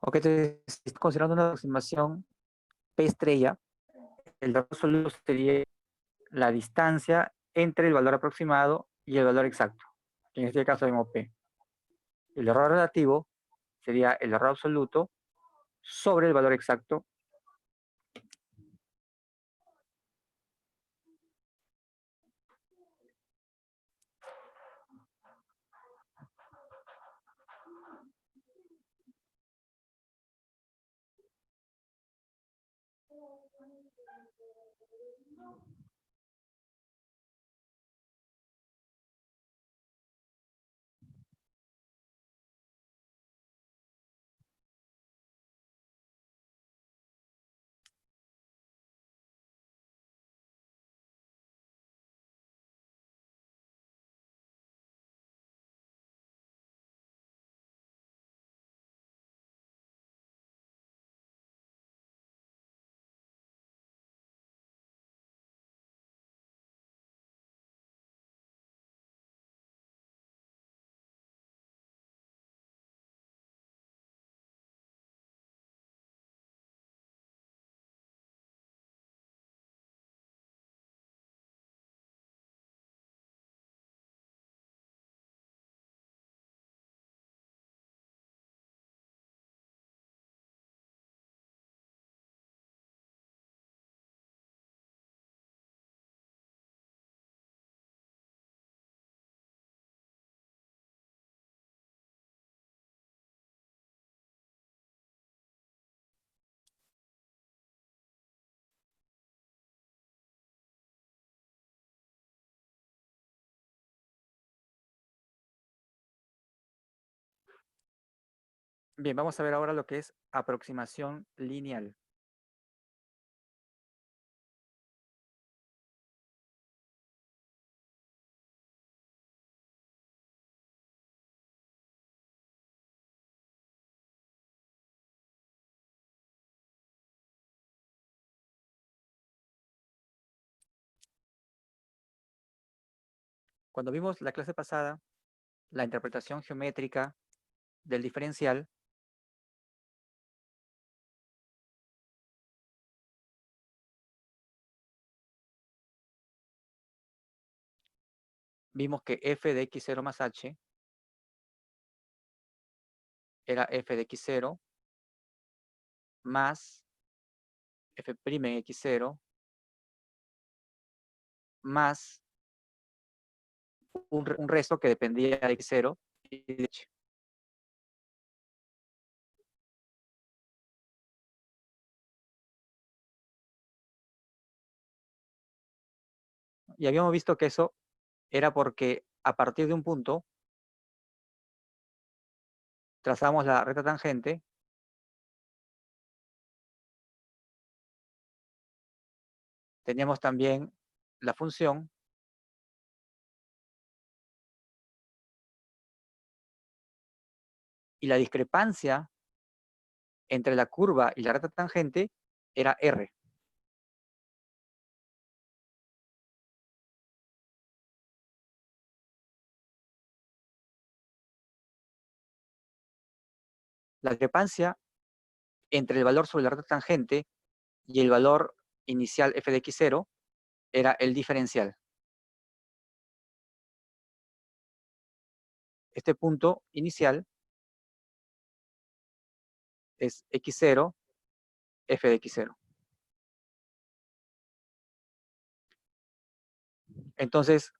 ok, entonces, si estoy considerando una aproximación P estrella, el error absoluto sería la distancia entre el valor aproximado y el valor exacto. En este caso vemos P. El error relativo sería el error absoluto sobre el valor exacto. Bien, vamos a ver ahora lo que es aproximación lineal. Cuando vimos la clase pasada, la interpretación geométrica del diferencial, vimos que f de x0 más h era f de x0 más f' en x0 más un resto que dependía de x0 y de h. Y habíamos visto que eso era porque a partir de un punto trazamos la recta tangente Tenemos también la función y la discrepancia entre la curva y la recta tangente era R. La discrepancia entre el valor sobre la recta tangente y el valor inicial f de x0 era el diferencial. Este punto inicial es x0, f de x0. Entonces,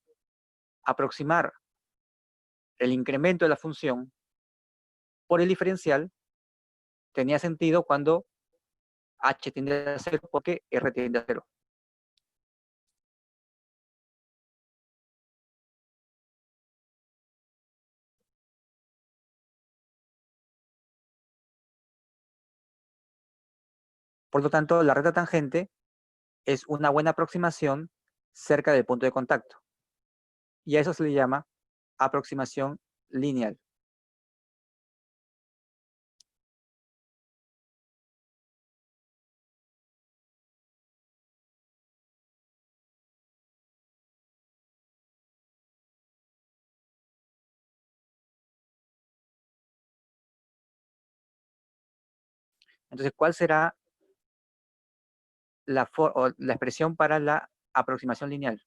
aproximar el incremento de la función por el diferencial tenía sentido cuando h tiende a 0 porque r tiende a 0. Por lo tanto, la recta tangente es una buena aproximación cerca del punto de contacto. Y a eso se le llama aproximación lineal. Entonces, ¿cuál será la expresión para la aproximación lineal?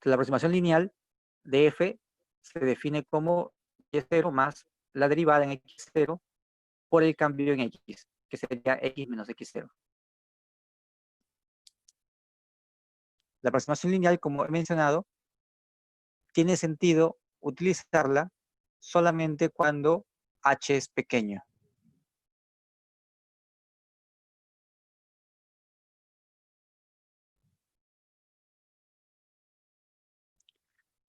La aproximación lineal de f se define como y0 más la derivada en x0 por el cambio en x, que sería x menos x0. La aproximación lineal, como he mencionado, tiene sentido utilizarla solamente cuando h es pequeño.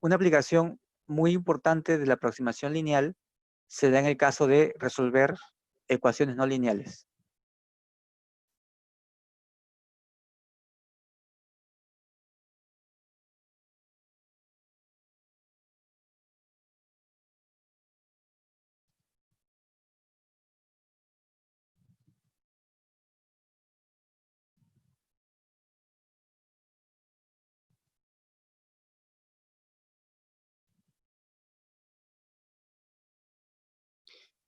Una aplicación muy importante de la aproximación lineal se da en el caso de resolver ecuaciones no lineales.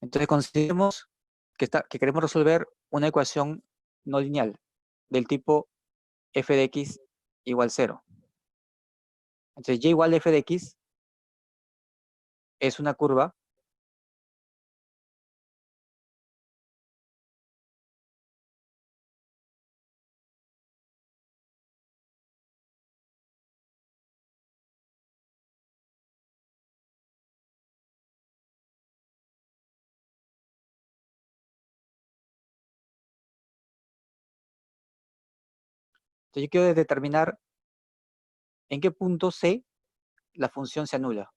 Entonces consideremos que queremos resolver una ecuación no lineal del tipo f de x igual 0. Entonces y igual f de x es una curva Entonces yo quiero determinar en qué punto C la función se anula.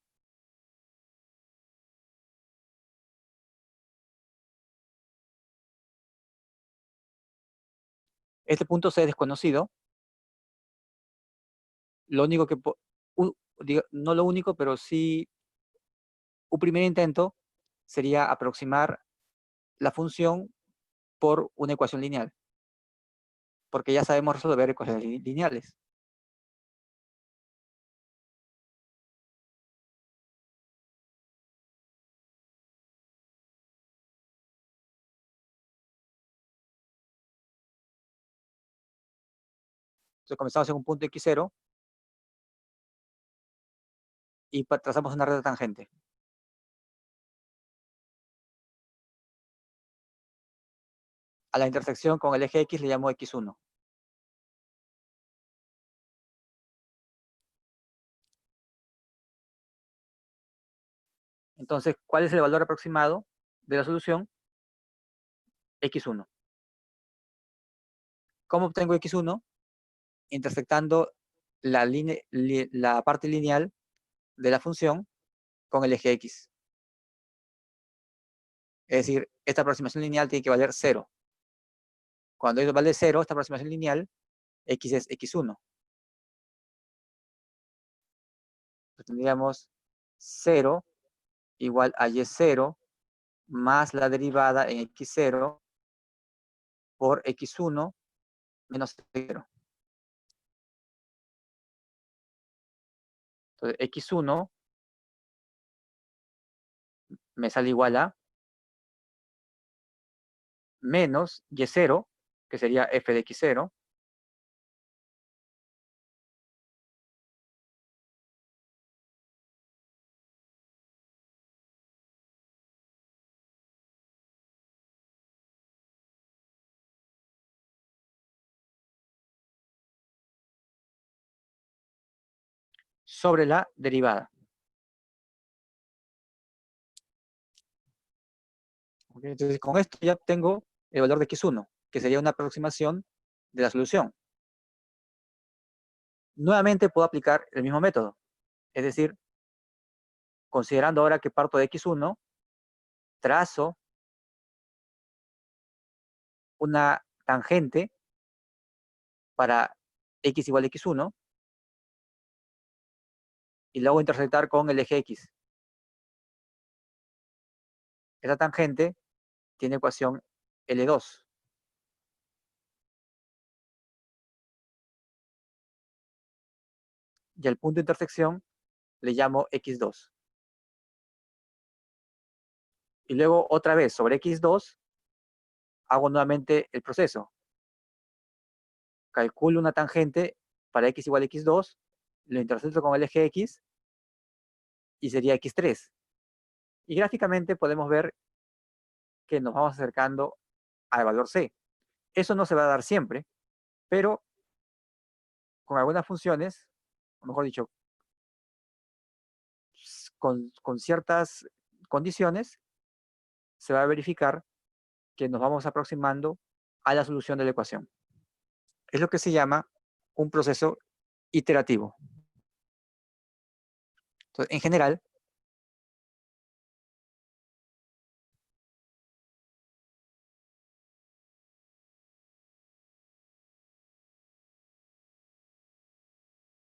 Este punto C es desconocido. Lo único que, no lo único, pero sí un primer intento sería aproximar la función por una ecuación lineal, porque ya sabemos resolver ecuaciones lineales. Entonces comenzamos en un punto x0 y trazamos una recta tangente. A la intersección con el eje x le llamo x1. Entonces, ¿cuál es el valor aproximado de la solución? X1. ¿Cómo obtengo X1? Intersectando la parte lineal de la función con el eje X. Es decir, esta aproximación lineal tiene que valer 0. Cuando eso vale 0, esta aproximación lineal, X es X1. Entonces tendríamos 0 igual a Y0 más la derivada en X0 por X1 menos 0. Entonces, X1 me sale igual a menos Y0, que sería f de X0, sobre la derivada. ¿Okay? Entonces, con esto ya tengo el valor de X1, que sería una aproximación de la solución. Nuevamente puedo aplicar el mismo método. Es decir, considerando ahora que parto de X1, trazo una tangente para X igual a X1 y luego intersectar con el eje X. Esta tangente tiene ecuación L2. Y al punto de intersección le llamo X2. Y luego otra vez sobre X2 hago nuevamente el proceso. Calculo una tangente para X igual a X2, lo intersecto con el eje X y sería X3. Y gráficamente podemos ver que nos vamos acercando al valor C. Eso no se va a dar siempre, pero con algunas funciones, o mejor dicho, con ciertas condiciones, se va a verificar que nos vamos aproximando a la solución de la ecuación. Es lo que se llama un proceso iterativo. Entonces, en general,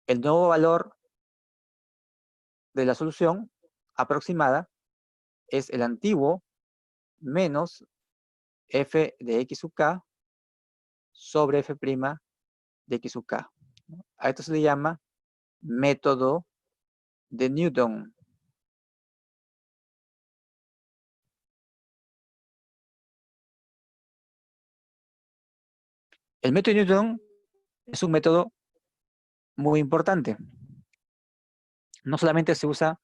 el nuevo valor de la solución aproximada es el antiguo menos f de x sub k sobre f' de x sub k. A esto se le llama método de Newton. El método de Newton es un método muy importante. No solamente se usa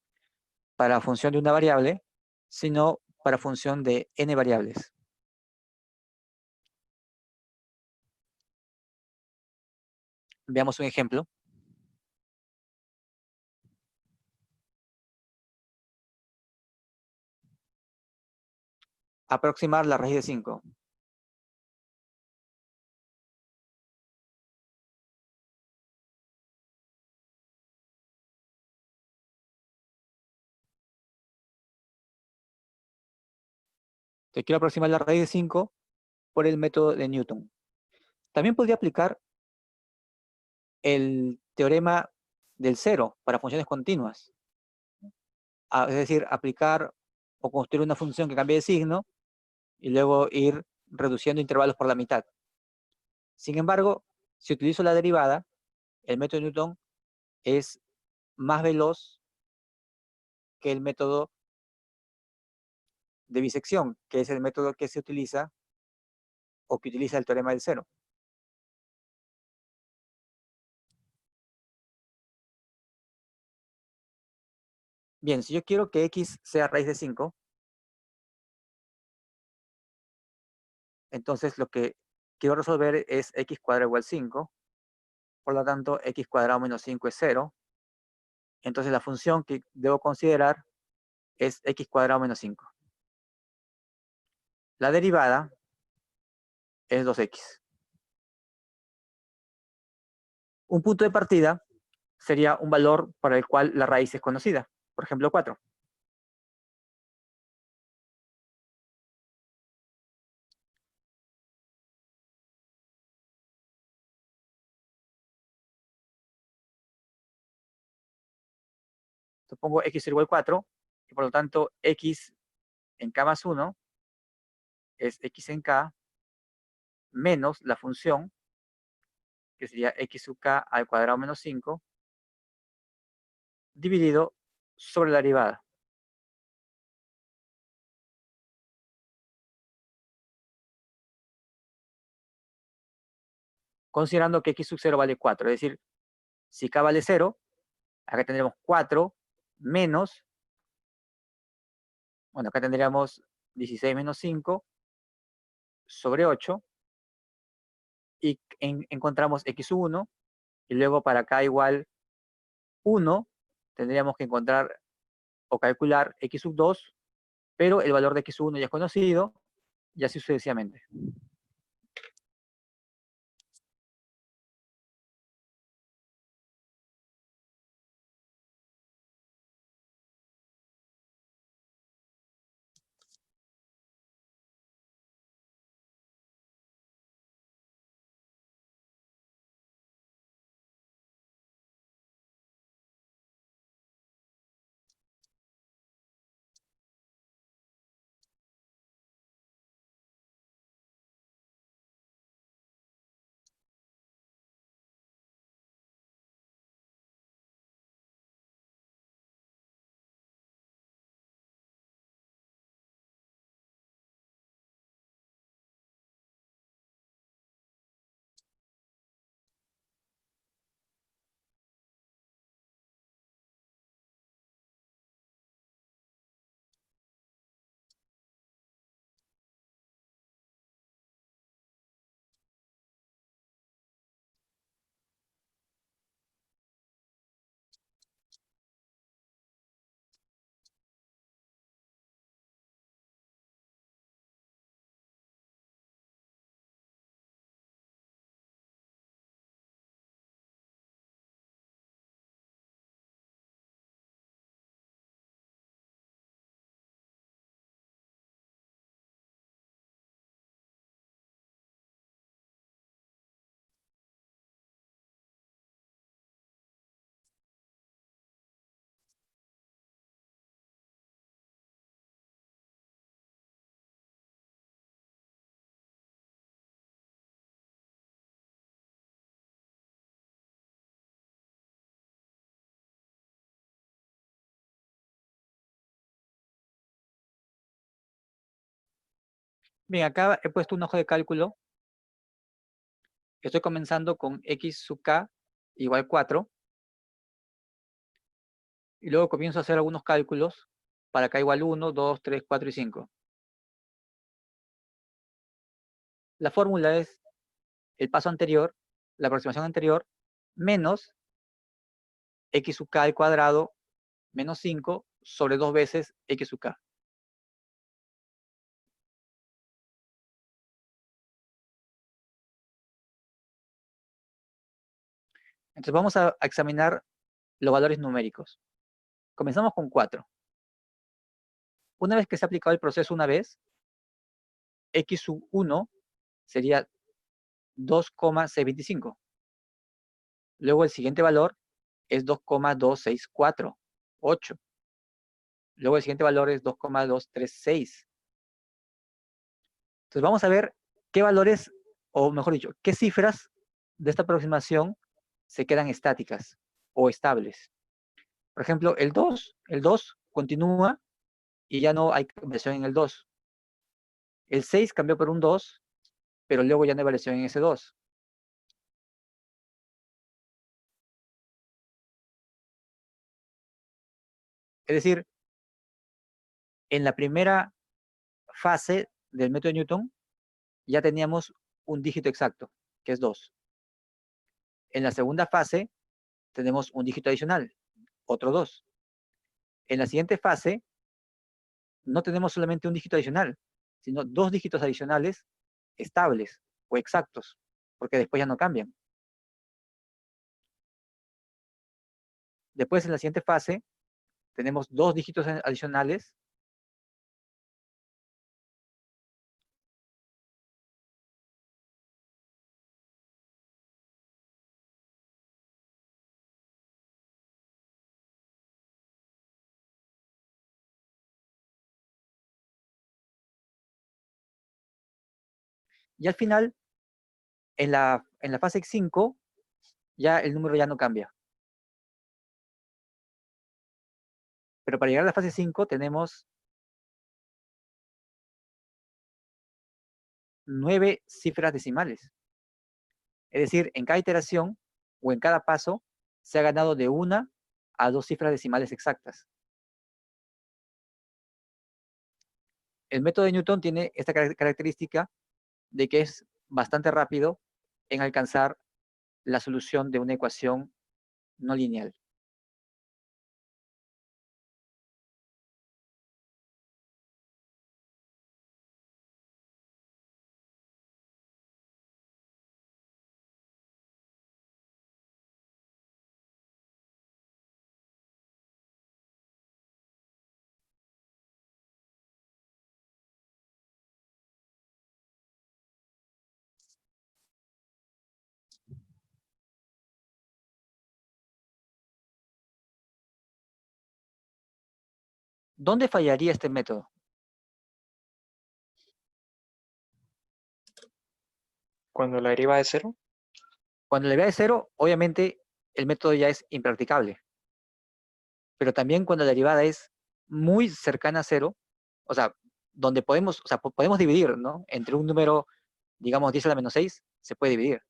para la función de una variable, sino para función de n variables. Veamos un ejemplo. Aproximar la raíz de 5. Te quiero aproximar la raíz de 5 por el método de Newton. También podría aplicar el teorema del cero para funciones continuas. Es decir, aplicar o construir una función que cambie de signo y luego ir reduciendo intervalos por la mitad. Sin embargo, si utilizo la derivada, el método de Newton es más veloz que el método de bisección, que es el método que se utiliza o que utiliza el teorema del cero. Bien, si yo quiero que x sea raíz de 5, entonces lo que quiero resolver es x cuadrado igual a 5. Por lo tanto, x cuadrado menos 5 es 0. Entonces la función que debo considerar es x cuadrado menos 5. La derivada es 2x. Un punto de partida sería un valor para el cual la raíz es conocida. Por ejemplo, 4. Supongo x igual a 4, y por lo tanto x en k más 1 es x en k menos la función, que sería x sub k al cuadrado menos 5, dividido sobre la derivada. Considerando que x sub 0 vale 4, es decir, si k vale 0, acá tendremos 4 menos, bueno, acá tendríamos 16 menos 5 sobre 8, y encontramos x sub 1, y luego para k igual 1, tendríamos que encontrar o calcular x sub 2, pero el valor de x sub 1 ya es conocido, y así sucesivamente. Bien, acá he puesto un ojo de cálculo. Estoy comenzando con x sub k igual 4. Y luego comienzo a hacer algunos cálculos para k igual 1, 2, 3, 4 y 5. La fórmula es el paso anterior, la aproximación anterior, menos x sub k al cuadrado menos 5 sobre 2 veces x sub k. Entonces vamos a examinar los valores numéricos. Comenzamos con 4. Una vez que se ha aplicado el proceso una vez, x sub 1 sería 2,625. Luego el siguiente valor es 2,264, 8. Luego el siguiente valor es 2,236. Entonces vamos a ver qué valores, o mejor dicho, qué cifras de esta aproximación se quedan estáticas o estables. Por ejemplo, el 2 continúa y ya no hay variación en el 2. El 6 cambió por un 2, pero luego ya no hay variación en ese 2. Es decir, en la primera fase del método de Newton ya teníamos un dígito exacto, que es 2. En la segunda fase tenemos un dígito adicional, otro 2. En la siguiente fase no tenemos solamente un dígito adicional, sino dos dígitos adicionales estables o exactos, porque después ya no cambian. Después, en la siguiente fase, tenemos dos dígitos adicionales y al final, en la fase 5, ya el número ya no cambia. Pero para llegar a la fase 5 tenemos 9 cifras decimales. Es decir, en cada iteración o en cada paso se ha ganado de 1 a 2 cifras decimales exactas. El método de Newton tiene esta característica de que es bastante rápido en alcanzar la solución de una ecuación no lineal. ¿Dónde fallaría este método? Cuando la derivada es cero. Cuando la derivada es cero, obviamente el método ya es impracticable. Pero también cuando la derivada es muy cercana a cero, o sea, donde podemos, o sea, podemos dividir, ¿no? Entre un número, digamos, 10 a la menos 6, se puede dividir.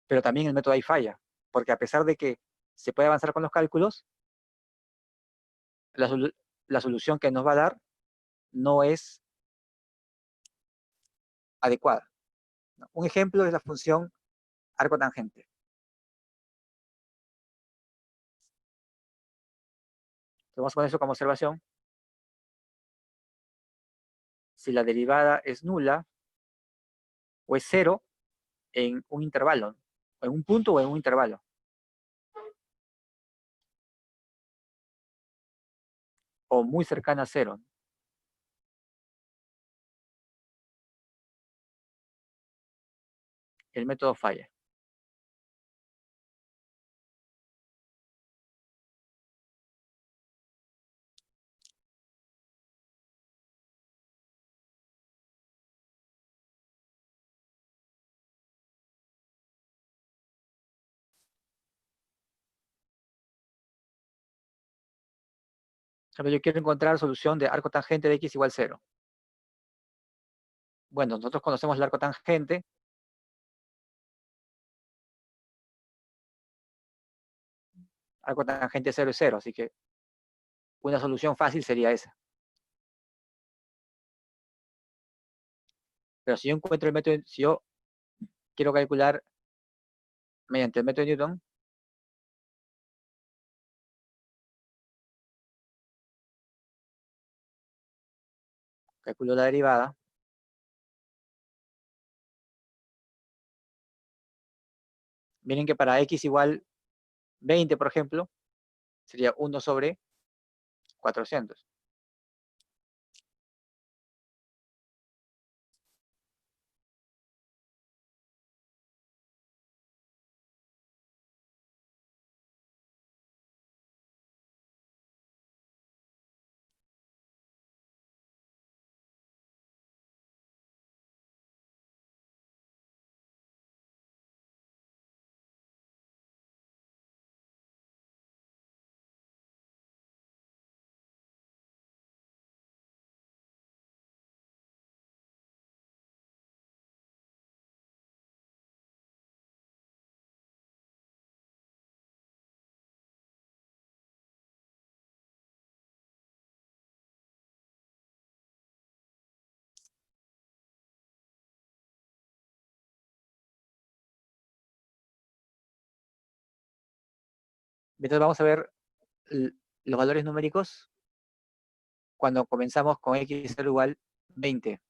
Pero también el método ahí falla, porque a pesar de que se puede avanzar con los cálculos, la solución que nos va a dar no es adecuada, ¿no? Un ejemplo es la función arco tangente. Vamos a poner eso como observación. Si la derivada es nula o es cero en un intervalo, en un punto o en un intervalo. O muy cercana a cero. El método falla. Yo quiero encontrar solución de arco tangente de x igual 0. Bueno, nosotros conocemos el arco tangente. Arco tangente 0 es 0, así que una solución fácil sería esa. Pero si yo encuentro el método, si yo quiero calcular mediante el método de Newton, calculo la derivada. Miren que para x igual 20, por ejemplo, sería 1 sobre 400. Entonces vamos a ver los valores numéricos cuando comenzamos con x0 igual 20.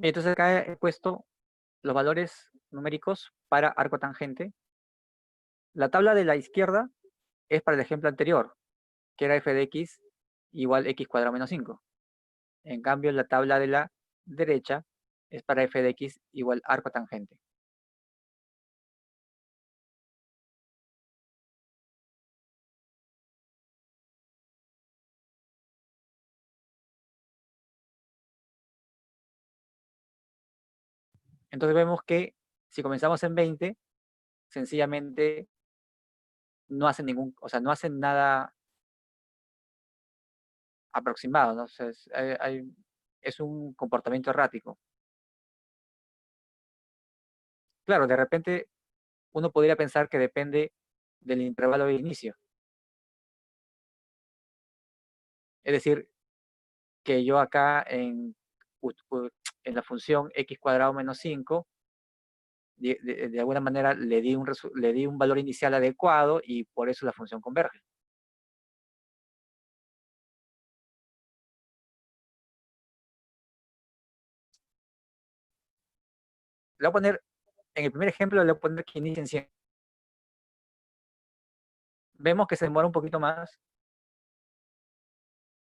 Entonces acá he puesto los valores numéricos para arco tangente. La tabla de la izquierda es para el ejemplo anterior, que era f de x igual x cuadrado menos 5. En cambio, la tabla de la derecha es para f de x igual arco tangente. Entonces vemos que si comenzamos en 20, sencillamente no hacen no hacen nada aproximado, ¿no? O sea, es un comportamiento errático. Claro, de repente uno podría pensar que depende del intervalo de inicio. Es decir, que yo acá en la función x cuadrado menos 5, de alguna manera le di un valor inicial adecuado y por eso la función converge. Le voy a poner, en el primer ejemplo le voy a poner que inicie en 100. Vemos que se demora un poquito más,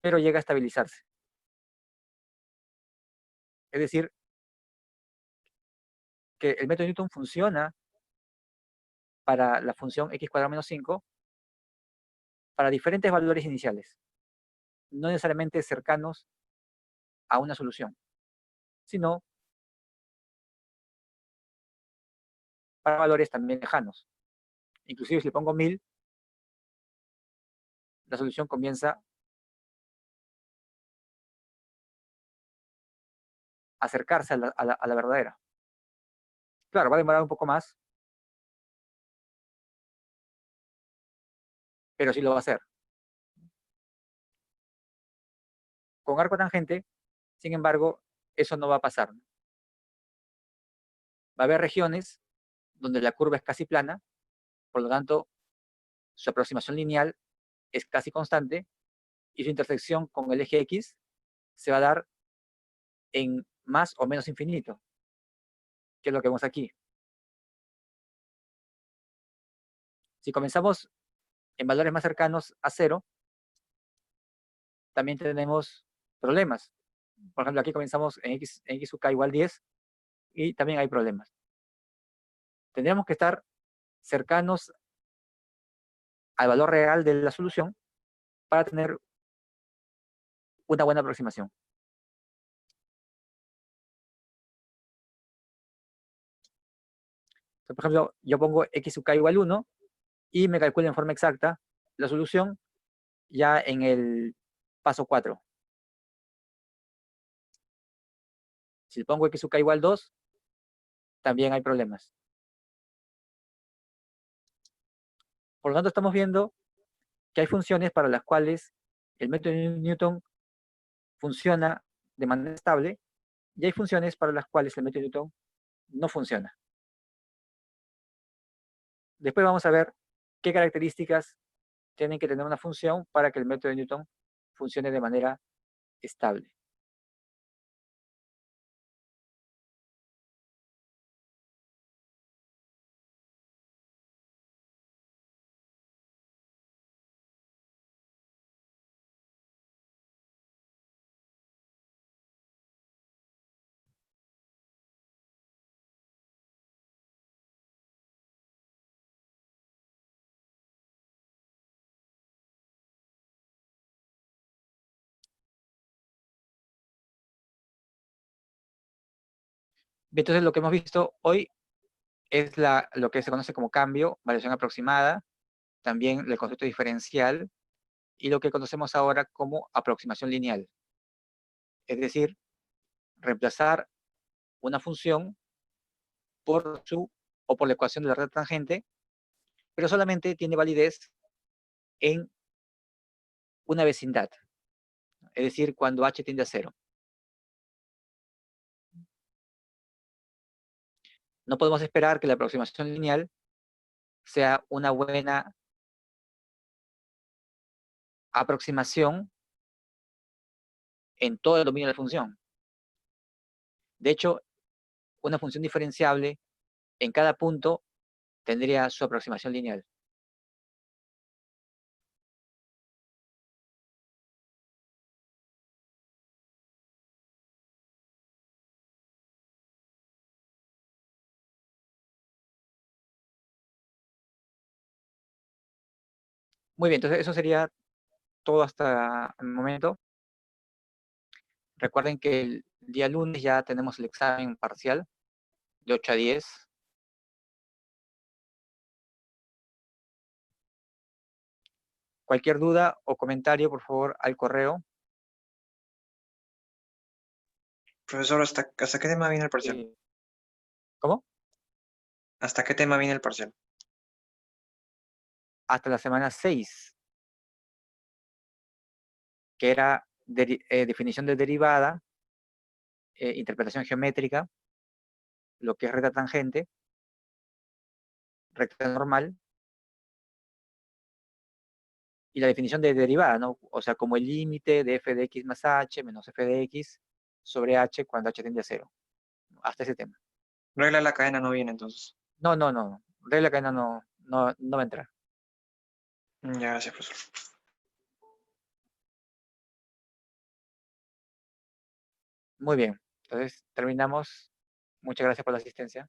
pero llega a estabilizarse. Es decir, que el método de Newton funciona para la función x cuadrado menos 5 para diferentes valores iniciales, no necesariamente cercanos a una solución, sino para valores también lejanos. Inclusive si le pongo 1000, la solución comienza a acercarse a la verdadera. Claro, va a demorar un poco más, pero sí lo va a hacer. Con arco tangente, sin embargo, eso no va a pasar. Va a haber regiones donde la curva es casi plana, por lo tanto, su aproximación lineal es casi constante y su intersección con el eje X se va a dar en más o menos infinito, que es lo que vemos aquí. Si comenzamos en valores más cercanos a 0, también tenemos problemas. Por ejemplo, aquí comenzamos en x sub k igual 10 y también hay problemas. Tendríamos que estar cercanos al valor real de la solución para tener una buena aproximación. Entonces, por ejemplo, yo pongo x sub k igual 1 y me calculo en forma exacta la solución ya en el paso 4. Si pongo x sub k igual 2, también hay problemas. Por lo tanto, estamos viendo que hay funciones para las cuales el método de Newton funciona de manera estable y hay funciones para las cuales el método de Newton no funciona. Después vamos a ver qué características tienen que tener una función para que el método de Newton funcione de manera estable. Entonces lo que hemos visto hoy es lo que se conoce como cambio, variación aproximada, también el concepto diferencial y lo que conocemos ahora como aproximación lineal. Es decir, reemplazar una función por por la ecuación de la red tangente, pero solamente tiene validez en una vecindad, es decir, cuando h tiende a 0. No podemos esperar que la aproximación lineal sea una buena aproximación en todo el dominio de la función. De hecho, una función diferenciable en cada punto tendría su aproximación lineal. Muy bien, entonces eso sería todo hasta el momento. Recuerden que el día lunes ya tenemos el examen parcial de 8 a 10. Cualquier duda o comentario, por favor, al correo. Profesor, ¿hasta qué tema viene el parcial? ¿Cómo? ¿Hasta qué tema viene el parcial? Hasta la semana 6, que era definición de derivada, interpretación geométrica, lo que es recta tangente, recta normal, y la definición de derivada, ¿no? O sea, como el límite de f de x más h menos f de x sobre h cuando h tiende a 0. Hasta ese tema. Regla de la cadena no viene entonces. No. Regla cadena no va a entrar. Ya, gracias, profesor. Muy bien. Entonces, terminamos. Muchas gracias por la asistencia.